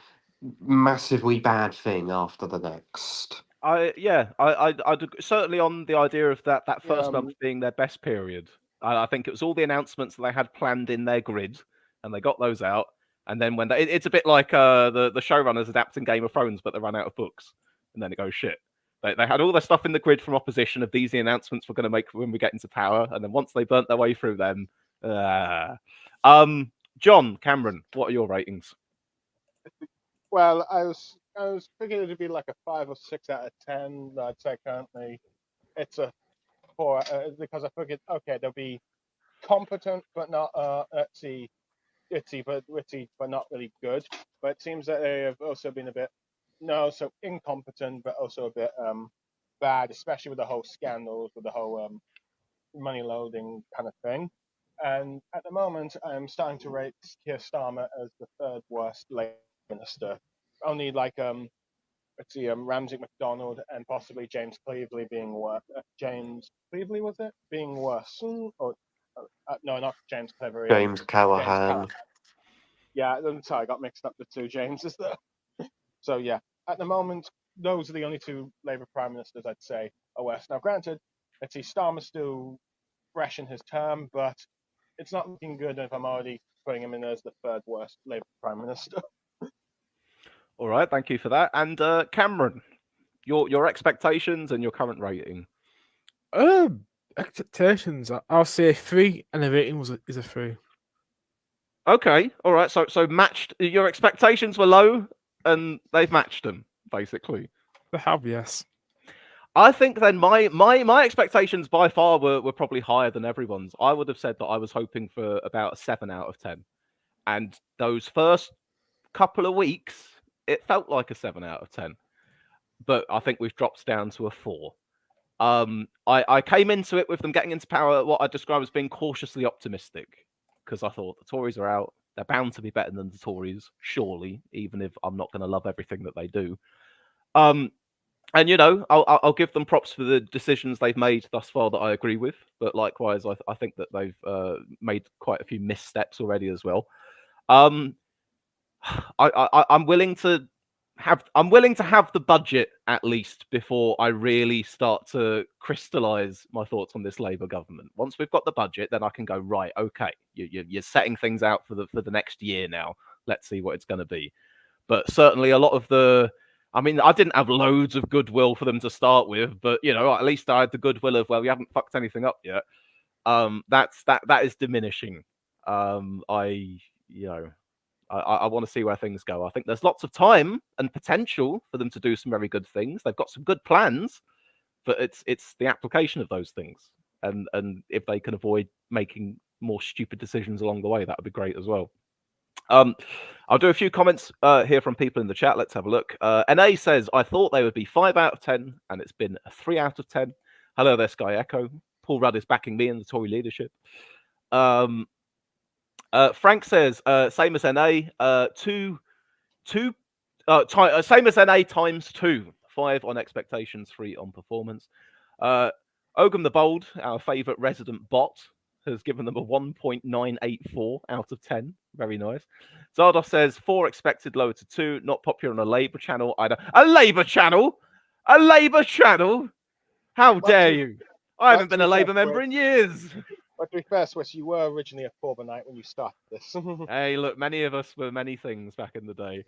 massively bad thing after the next. I'd certainly on the idea of that first Yeah, month being their best period. I think it was all the announcements that they had planned in their grid, and they got those out. And then when it's a bit like the showrunners adapting Game of Thrones, but they run out of books, and then it goes shit. They had all their stuff in the grid from opposition of these the announcements we're going to make when we get into power, and then once they burnt their way through them, John Cameron, what are your ratings? well, I was thinking it'd be like a 5 or 6 out of 10. I'd say currently it's a 4 because I figured okay they'll be competent but not let's see witty but not really good. But it seems that they have also been a bit so incompetent but also a bit bad, especially with the whole scandals with the whole money loading kind of thing. And at the moment, I'm starting to rate Keir Starmer as the third worst Labour minister. Only like let's see, Ramsay MacDonald and possibly James Cleverly being worse. James Cleverly was it being worse? Or no, not James Cleverly. James James Callahan. Yeah, I'm sorry, I got mixed up the two Jameses there. So yeah, at the moment, those are the only two Labour prime ministers I'd say are worse. Now, granted, let's see, Starmer's still fresh in his term, but it's not looking good if I'm already putting him in as the third worst Labour prime minister. All right, thank you for that. And Cameron, your expectations and your current rating. Expectations. I'll say 3, and the rating is a 3. Okay, all right. So matched. Your expectations were low, and they've matched them basically. They have, yes. I think then my expectations by far were probably higher than everyone's. I would have said that I was hoping for about a 7 out of 10, and those first couple of weeks it felt like a 7 out of 10, but I think we've dropped down to a 4. I came into it with them getting into power what I describe as being cautiously optimistic, because I thought the Tories are out. They're bound to be better than the Tories, surely, even if I'm not going to love everything that they do. And I'll give them props for the decisions they've made thus far that I agree with. But likewise, I think that they've made quite a few missteps already as well. I'm willing to have the budget at least before I really start to crystallize my thoughts on this Labour government. Once we've got the budget, then I can go right. Okay, you're setting things out for the next year now. Let's see what it's going to be. But certainly a lot of I mean, I didn't have loads of goodwill for them to start with, but at least I had the goodwill of, well, we haven't fucked anything up yet. That is diminishing. I want to see where things go. I think there's lots of time and potential for them to do some very good things. They've got some good plans, but it's the application of those things. And if they can avoid making more stupid decisions along the way, that would be great as well. I'll do a few comments here from people in the chat. Let's have a look. NA says, I thought they would be 5 out of 10, and it's been a 3 out of 10. Hello there, Sky Echo. Paul Rudd is backing me in the Tory leadership. Frank says, same as NA, same as NA times 2. 5 on expectations, 3 on performance. Ogum the Bold, our favourite resident bot, has given them a 1.984 out of 10. Very nice. Zardos says 4 expected, lower to 2. Not popular on a Labour channel either. A Labour channel? A Labour channel? How dare you? I haven't been a Labour member in years. But to be fair, Swiss, you were originally a Corbynite when you started this. Hey, look, many of us were many things back in the day.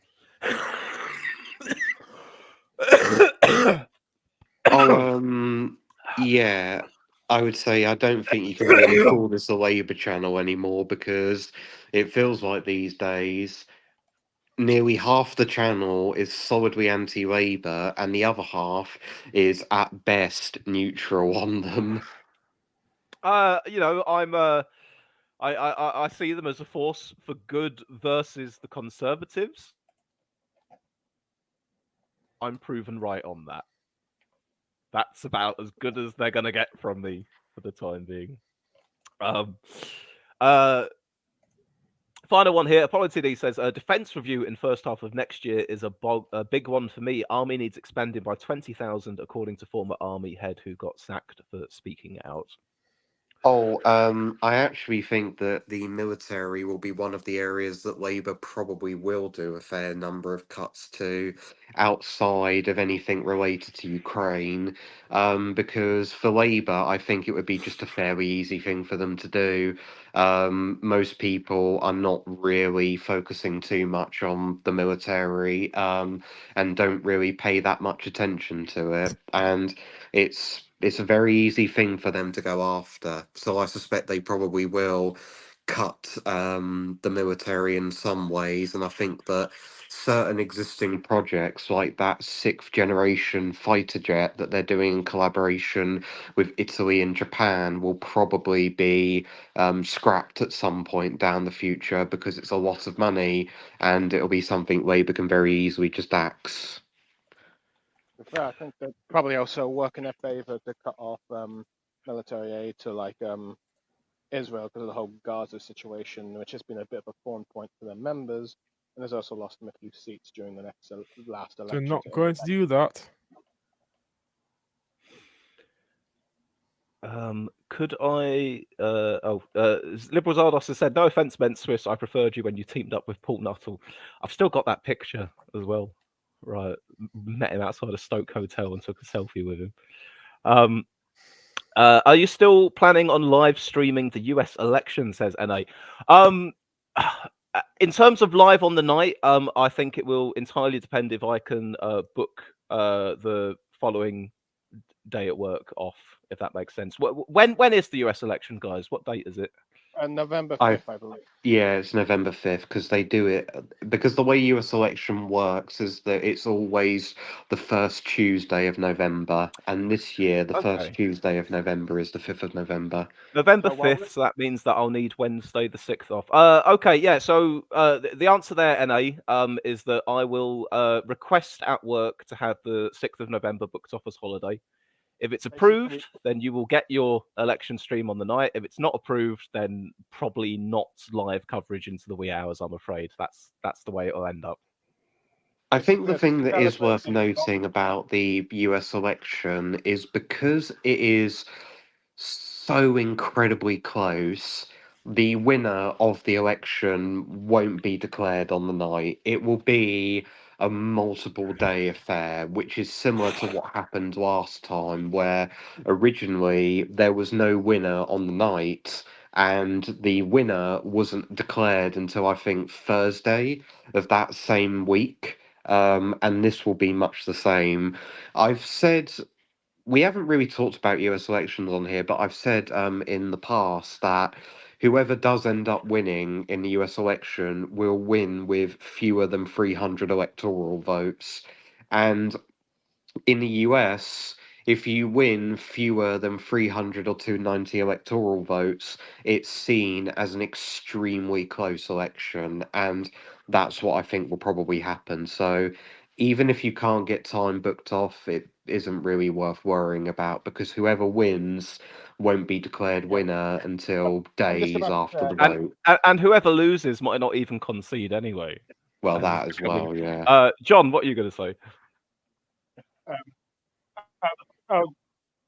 Yeah, I would say I don't think you can really call this a Labour channel anymore because it feels like these days nearly half the channel is solidly anti-Labour and the other half is at best neutral on them. I see them as a force for good versus the Conservatives. I'm proven right on that. That's about as good as they're gonna get from me for the time being. Final one here. Apollo TD says, defense review in first half of next year is a big one for me. Army needs expanding by 20,000, according to former army head who got sacked for speaking out. I actually think that the military will be one of the areas that Labour probably will do a fair number of cuts to outside of anything related to Ukraine. Because for Labour, I think it would be just a fairly easy thing for them to do. Most people are not really focusing too much on the military, and don't really pay that much attention to it. And it's a very easy thing for them to go after. So I suspect they probably will cut the military in some ways, and I think that certain existing projects like that sixth generation fighter jet that they're doing in collaboration with Italy and Japan will probably be scrapped at some point down the future because it's a lot of money and it'll be something Labour can very easily just axe. I think they're probably also work in their favour to cut off military aid to Israel because of the whole Gaza situation, which has been a bit of a thorn point for their members, and has also lost them a few seats during the last They're election. not going to do that. Could I? Liberals Ardos has said, no offense meant Swiss. I preferred you when you teamed up with Paul Nuttall. I've still got that picture as well. Right, met him outside a Stoke hotel and took a selfie with him. Are you still planning on live streaming the US election? Says NA. In terms of live on the night, I think it will entirely depend if I can book the following day at work off, if that makes sense. When is the US election, guys? What date is it? November I 5th, I believe. Yeah, it's November 5th because they do it because the way US election works is that it's always the first Tuesday of November, and this year the first Okay. Tuesday of November is the 5th of November. November So while 5th, so that means that I'll need Wednesday the 6th off. Okay, yeah, so the answer there, NA, is that I will request at work to have the 6th of November booked off as holiday. If it's approved, basically, then you will get your election stream on the night. If it's not approved, then probably not live coverage into the wee hours, I'm afraid. That's the way it'll end up. I think the we're thing that is worth celebrating noting about the US election is because it is so incredibly close, the winner of the election won't be declared on the night. It will be a multiple day affair, which is similar to what happened last time, where originally there was no winner on the night. And the winner wasn't declared until I think Thursday of that same week. And this will be much the same. I've said we haven't really talked about US elections on here, but I've said in the past that whoever does end up winning in the US election will win with fewer than 300 electoral votes. And in the US, if you win fewer than 300 or 290 electoral votes, it's seen as an extremely close election. And that's what I think will probably happen. So even if you can't get time booked off, it isn't really worth worrying about because whoever wins won't be declared winner until I'm just days about to after the And vote. and whoever loses might not even concede anyway. Well, As is that as becoming. well, yeah. John, what are you going to say? um, oh,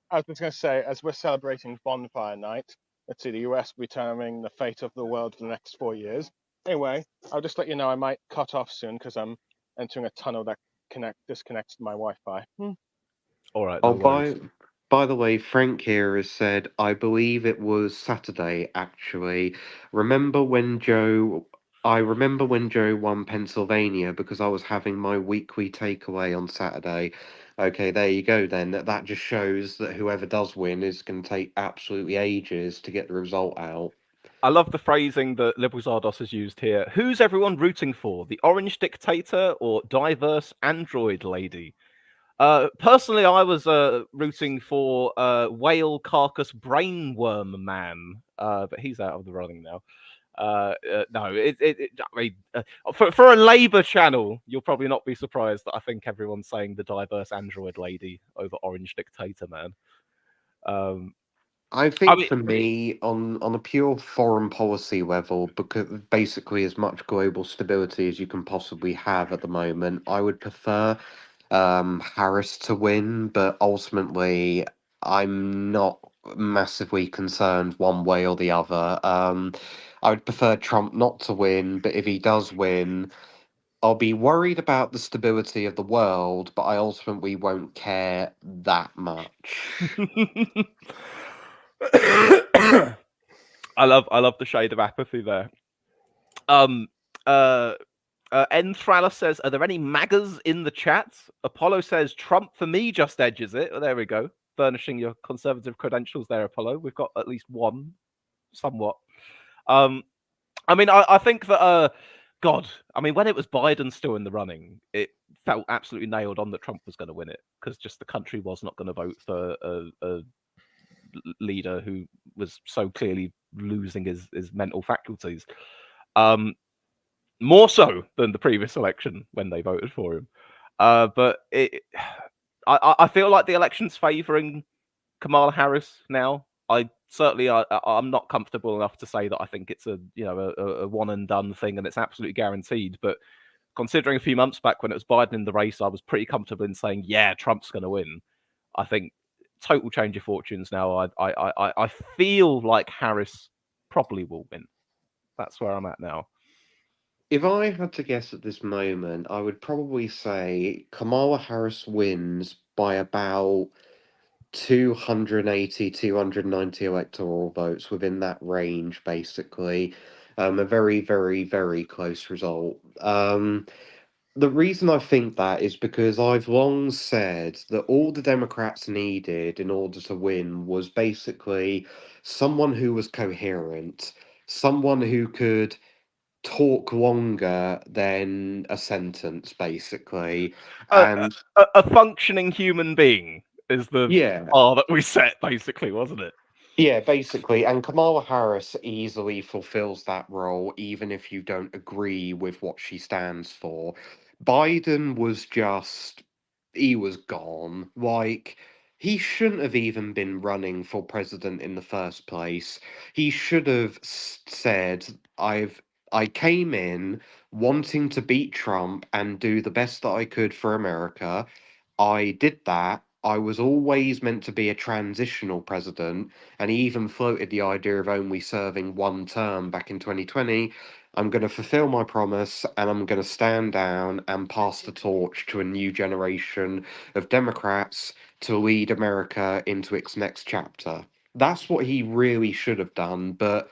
I was just going to say, as we're celebrating Bonfire Night, let's see, the US will be determining the fate of the world for the next 4 years. Anyway, I'll just let you know I might cut off soon because I'm entering a tunnel that disconnects to my Wi-Fi. All right, Oh, no worries. By the way, Frank here has said, I believe it was Saturday, actually. Remember when Joe. I remember when Joe won Pennsylvania because I was having my weekly takeaway on Saturday. Okay, there you go then. That just shows that whoever does win is going to take absolutely ages to get the result out. I love the phrasing that Liberal Zardos has used here. Who's everyone rooting for? The orange dictator or diverse android lady? Personally, I was rooting for whale carcass brainworm man, but he's out of the running now. No, I mean, for a Labour channel, you'll probably not be surprised that I think everyone's saying the diverse android lady over orange dictator man. I I think mean, for me, on a pure foreign policy level, because basically as much global stability as you can possibly have at the moment, I would prefer Harris to win, but ultimately, I'm not massively concerned one way or the other. I would prefer Trump not to win, but if he does win, I'll be worried about the stability of the world, but I ultimately won't care that much. I love the shade of apathy there. Um, uh, N Thralla says, "Are there any MAGAs in the chat?" Apollo says, "Trump for me just edges it." Well, there we go, furnishing your conservative credentials there, Apollo. We've got at least one, somewhat. I mean, I think that God, I mean, when it was Biden still in the running, it felt absolutely nailed on that Trump was going to win it because just the country was not going to vote for a leader who was so clearly losing his mental faculties. More so than the previous election when they voted for him. But I feel like the election's favouring Kamala Harris now. I'm not comfortable enough to say that I think it's a one and done thing and it's absolutely guaranteed. But considering a few months back when it was Biden in the race, I was pretty comfortable in saying, yeah, Trump's going to win. I think total change of fortunes now. I feel like Harris probably will win. That's where I'm at now. If I had to guess at this moment, I would probably say Kamala Harris wins by about 280, 290 electoral votes within that range, basically. A very, very, very close result. The reason I think that is because I've long said that all the Democrats needed in order to win was basically someone who was coherent, someone who could talk longer than a sentence, basically. A, And a functioning human being is the yeah, bar that we set, basically, wasn't it? yeah, basically. And Kamala Harris easily fulfills that role, even if you don't agree with what she stands for. Biden was just, he was gone. Like, he shouldn't have even been running for president in the first place. He should have said, I came in wanting to beat Trump and do the best that I could for America. I did that. I was always meant to be a transitional president, and he even floated the idea of only serving one term back in 2020. I'm going to fulfill my promise and I'm going to stand down and pass the torch to a new generation of Democrats to lead America into its next chapter. That's what he really should have done, but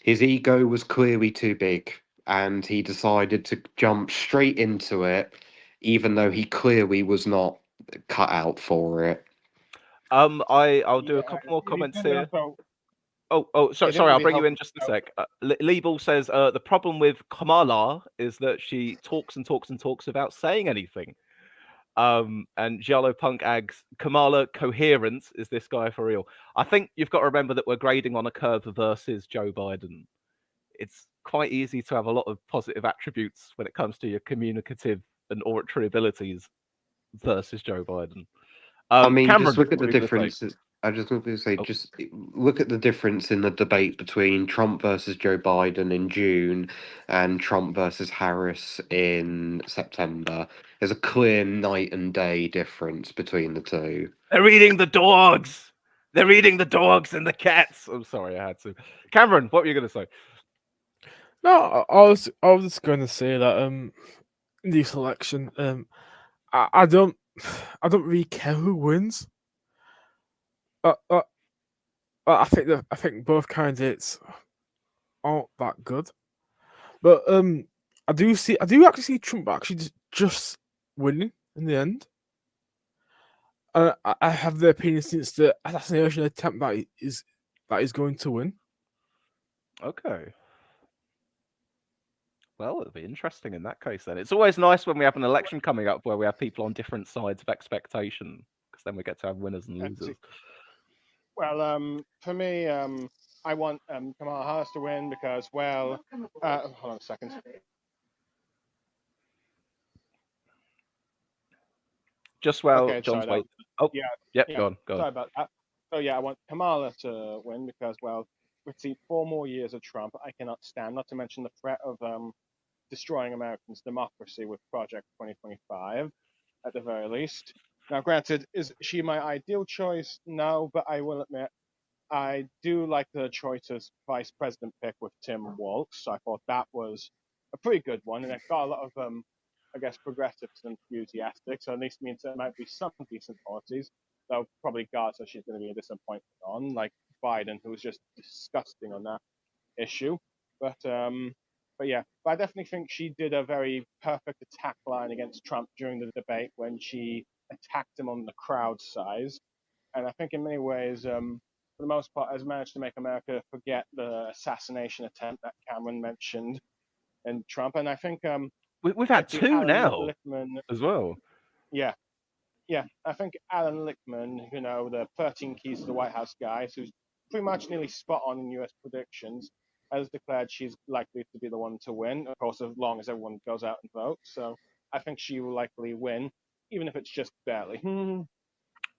his ego was clearly too big, and he decided to jump straight into it, even though he clearly was not cut out for it. I'll do a Yeah, couple more he comments didn't here. have to. Sorry, It didn't I'll really bring you help in just a sec. Liebel says the problem with Kamala is that she talks and talks and talks without saying anything. And Giallo Punk ags, Kamala coherence, is this guy for real? I think you've got to remember that we're grading on a curve versus Joe Biden. It's quite easy to have a lot of positive attributes when it comes to your communicative and oratory abilities versus Joe Biden. I mean, just Cameron, look at what the are you going to say? differences. I just want to say, Oh, just look at the difference in the debate between Trump versus Joe Biden in June and Trump versus Harris in September. There's a clear night and day difference between the two. they're eating the dogs. They're eating the dogs and the cats. I'm sorry, I had to. Cameron, what were you going to say? No, I was just going to say that in this election, I don't really care who wins. I think both candidates aren't that good, but I do actually see Trump actually just winning in the end. I have the opinion since the assassination attempt that he's going to win. Okay. Well, it'll be interesting in that case then. It's always nice when we have an election coming up where we have people on different sides of expectation, because then we get to have winners and losers. Well, for me, I want Kamala Harris to win because, well, hold on a second. Just while Okay, John's sorry. wait. Oh, Yeah, yep, yeah. go on. Sorry about that. So yeah, I want Kamala to win because, well, we've seen 4 more years of Trump. I cannot stand. Not to mention the threat of destroying Americans' democracy with Project 2025, at the very least. Now, granted, is she my ideal choice? No, but I will admit I do like the choice as vice president pick with Tim Walz. I thought that was a pretty good one, and it got a lot of, I guess, progressives and enthusiastic. So at least means there might be some decent policies. Though probably Gaza she's going to be a disappointment on, like Biden, who was just disgusting on that issue. But yeah, but I definitely think she did a very perfect attack line against Trump during the debate when she attacked him on the crowd size. And I think in many ways, for the most part, has managed to make America forget the assassination attempt that Cameron mentioned in Trump. And I think We've had the 2 Alan now Lichtman, as well. yeah, yeah, I think Alan Lichtman, the 13 Keys to the White House guy, who's pretty much nearly spot on in US predictions, has declared she's likely to be the one to win, of course, as long as everyone goes out and votes. So I think she will likely win, even if it's just barely.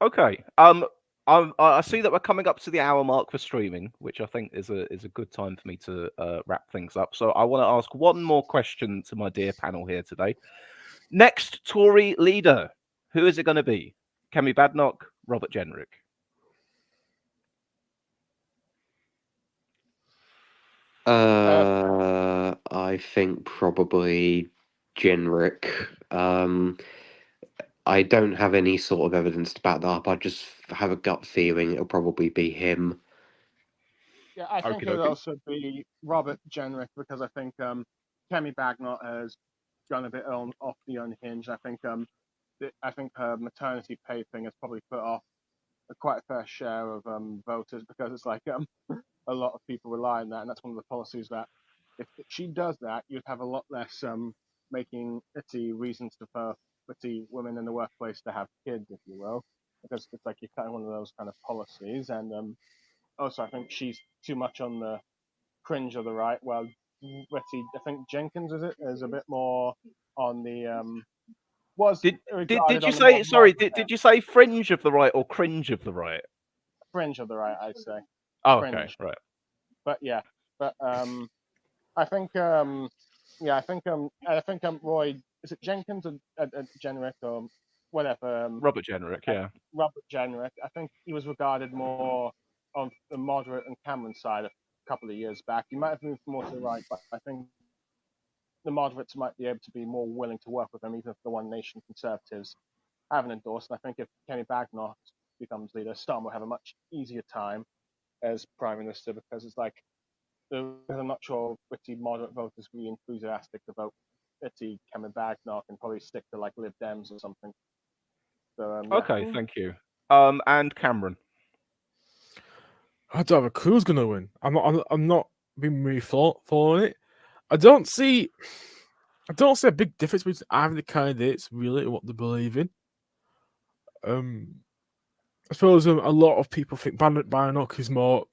Okay. I see that we're coming up to the hour mark for streaming, which I think is a good time for me to wrap things up. So I want to ask one more question to my dear panel here today. Next Tory leader, who is it going to be? Kemi Badenoch, Robert Jenrick? I think probably Jenrick. I don't have any sort of evidence to back that up. I just have a gut feeling it'll probably be him. Yeah, I think Okie it would dokie. also be Robert Jenrick because I think Kemi Badenoch has gone a bit off the unhinged. I think her maternity pay thing has probably put off quite a fair share of voters because it's like a lot of people rely on that, and that's one of the policies that if she does that, you'd have a lot less making itty reasons for itty women in the workplace to have kids, if you will, because it's like you're cutting one of those kind of policies. And also, I think she's too much on the cringe of the right. Well, Betty, I think Jenkins is a bit more on the was Did regarded you on the more say sorry? moderate Did you say fringe of the right or cringe of the right? fringe of the right, I'd say. Oh, okay, Fringe. right. But yeah, but I think yeah, I think Roy, is it Jenkins or Jenrick or whatever, Robert Jenrick, yeah. Robert Jenrick. I think he was regarded more on the moderate and Cameron side a couple of years back. He might have moved more to the right, but I think the moderates might be able to be more willing to work with him, even if the One Nation Conservatives haven't endorsed. And I think if Kenny Badenoch becomes leader, Starmer will have a much easier time as Prime Minister because it's like, I'm not sure pretty moderate voters will be enthusiastic to vote Itty Kevin Badenoch and probably stick to like Lib Dems or something. So yeah. Okay, thank you. And Cameron. I don't have a clue who's gonna win. I'm not being really following it. I don't see a big difference between either the candidates really and what they believe in. I suppose a lot of people think Badenoch is more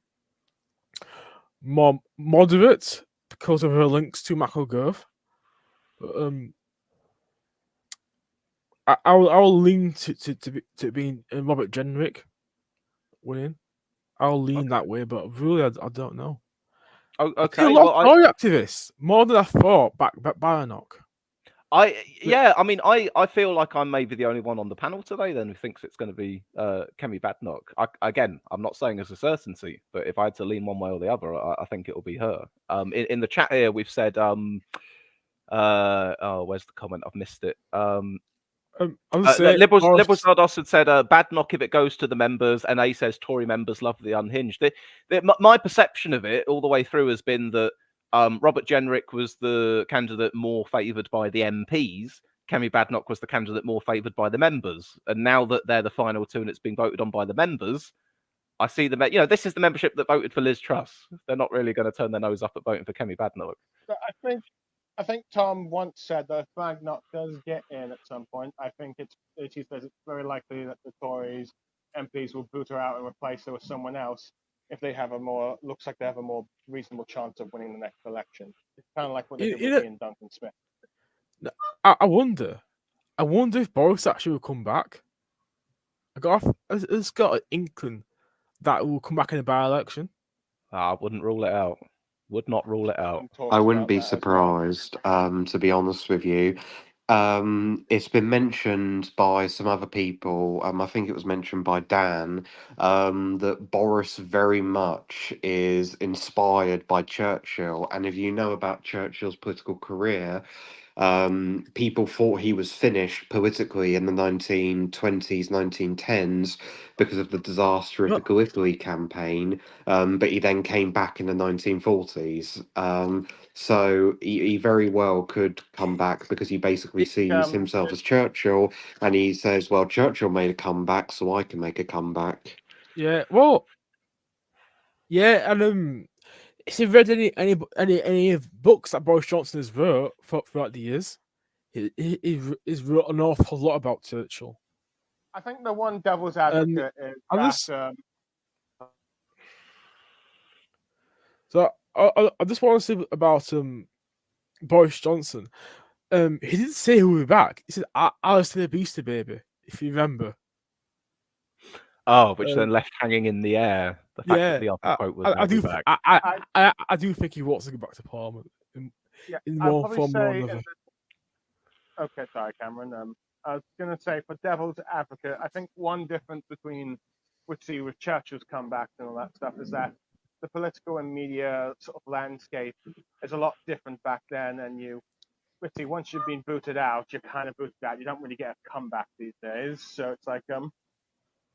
moderate because of her links to McElgirth. But I'll lean to being Robert Jenrick winning. I'll lean that way, but really I don't know. Oh, I see a okay. lot Well, of Tory activists more than I thought back Badenoch. I feel like I'm maybe the only one on the panel today then who thinks it's going to be Kemi Badenoch. Again, I'm not saying as a certainty, but if I had to lean one way or the other, I think it will be her. In the chat here, we've said, where's the comment? I've missed it. I'm just saying, Liberals Boris- Zardos had said, "Bad knock if it goes to the members," and A says Tory members love the unhinged. My perception of it all the way through has been that Robert Jenrick was the candidate more favoured by the MPs. Kemi Badenoch was the candidate more favoured by the members. And now that they're the final two and it's been voted on by the members, I see them. You know, this is the membership that voted for Liz Truss. They're not really going to turn their nose up at voting for Kemi Badenoch. But I think Tom once said that if Badenoch does get in at some point, I think he says it's very likely that the Tories MPs will boot her out and replace her with someone else if they have looks like they have a more reasonable chance of winning the next election. It's kind of like what they did with Ian Duncan Smith. I wonder if Boris actually will come back. It's got an inkling that it will come back in a by-election. I wouldn't rule it out. Would not rule it out. I wouldn't be surprised, to be honest with you. It's been mentioned by some other people. I think it was mentioned by Dan, that Boris very much is inspired by Churchill. And if you know about Churchill's political career, people thought he was finished politically in the 1920s, 1910s because of the disaster of the Gallipoli campaign. But he then came back in the 1940s. So he very well could come back because he basically sees himself as Churchill, and he says, "Well, Churchill made a comeback, so I can make a comeback." Yeah, well, yeah, and if you've read any of books that Boris Johnson has wrote throughout the years, he's wrote an awful lot about Churchill. I think the one devil's advocate is that. So I just want to say about Boris Johnson. He didn't say he'll be back. He said Alice the Beastie Baby, if you remember. Oh, which then left hanging in the air. The fact that the other quote was back. I do think he wants to go back to Parliament in I'll one form or another. Okay, sorry, Cameron. I was going to say, for devil's advocate, I think one difference between with Churchill's comeback and all that stuff is that the political and media sort of landscape is a lot different back then. And once you've been booted out, you're kind of booted out. You don't really get a comeback these days. So it's like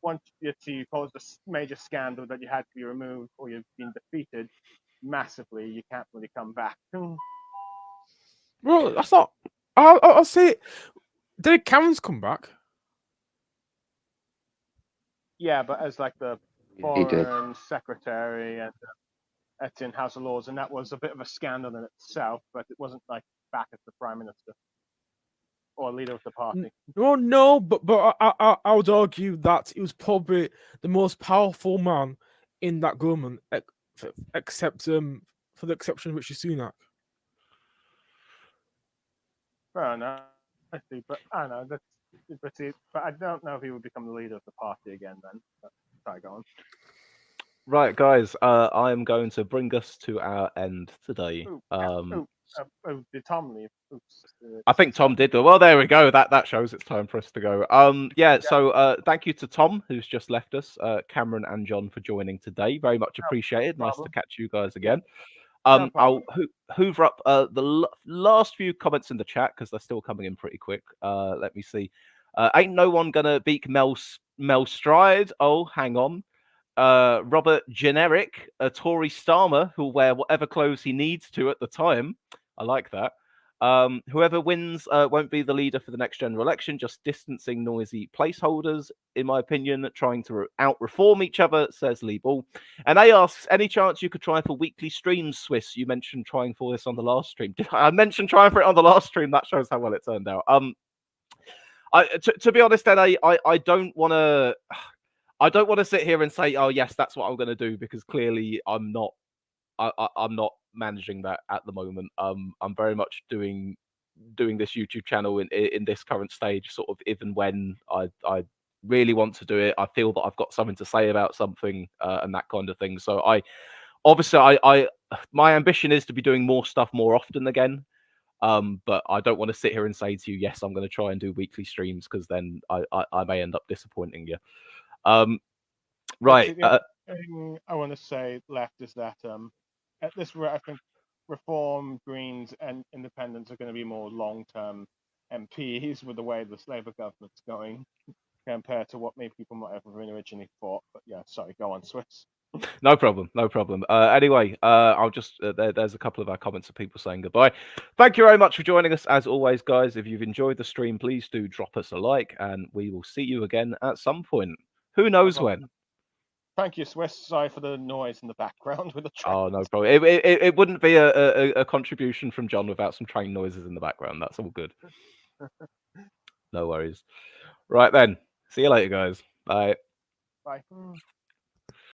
once you caused a major scandal that you had to be removed or you've been defeated massively, you can't really come back. Well, that's not. I'll say, did Cameron's come back? Yeah, but as like the foreign secretary and that's in House of Lords, and that was a bit of a scandal in itself, but it wasn't like back as the prime minister or leader of the party. Well, no, but I would argue that he was probably the most powerful man in that government, except for the exception of Rishi Sunak. Fair enough. I see, but I don't know. But I don't know if he would become the leader of the party again. Then, sorry, go on. Right, guys. I am going to bring us to our end today. Did Tom leave? Oops. I think Tom did. Well, there we go. That shows it's time for us to go. Yeah. So, thank you to Tom who's just left us, Cameron and John for joining today. Very much appreciated. Nice to catch you guys again. I'll hoover up the last few comments in the chat because they're still coming in pretty quick. Let me see. Ain't no one gonna beat Mel Stride. Oh, hang on. Robert Generic, a Tory Starmer who'll wear whatever clothes he needs to at the time. I like that. Whoever wins won't be the leader for the next general election, just distancing noisy placeholders, in my opinion, trying to out-reform each other, says Lee Ball. And A asks, any chance you could try for weekly streams, Swiss? You mentioned trying for this on the last stream. Did I mention trying for it on the last stream? That shows how well it turned out. To be honest, Ed, I don't want to... I don't want to sit here and say, oh, yes, that's what I'm going to do, because clearly I'm not managing that at the moment. I'm very much doing this YouTube channel in this current stage, sort of even when I really want to do it. I feel that I've got something to say about something and that kind of thing. So my ambition is to be doing more stuff more often again. But I don't want to sit here and say to you, yes, I'm going to try and do weekly streams, because then I may end up disappointing you. Right. The thing I want to say left is that at this rate, I think Reform, Greens, and Independents are going to be more long-term MPs with the way this Labour government's going compared to what maybe people might have originally thought. But yeah, sorry, go on, Swiss. No problem, no problem. Anyway, I'll just there's a couple of our comments of people saying goodbye. Thank you very much for joining us as always, guys. If you've enjoyed the stream, please do drop us a like, and we will see you again at some point. Who knows when? Thank you, Swiss. Sorry for the noise in the background with the train. Oh, no problem. It wouldn't be a contribution from John without some train noises in the background. That's all good. No worries. Right then. See you later, guys. Bye. Bye.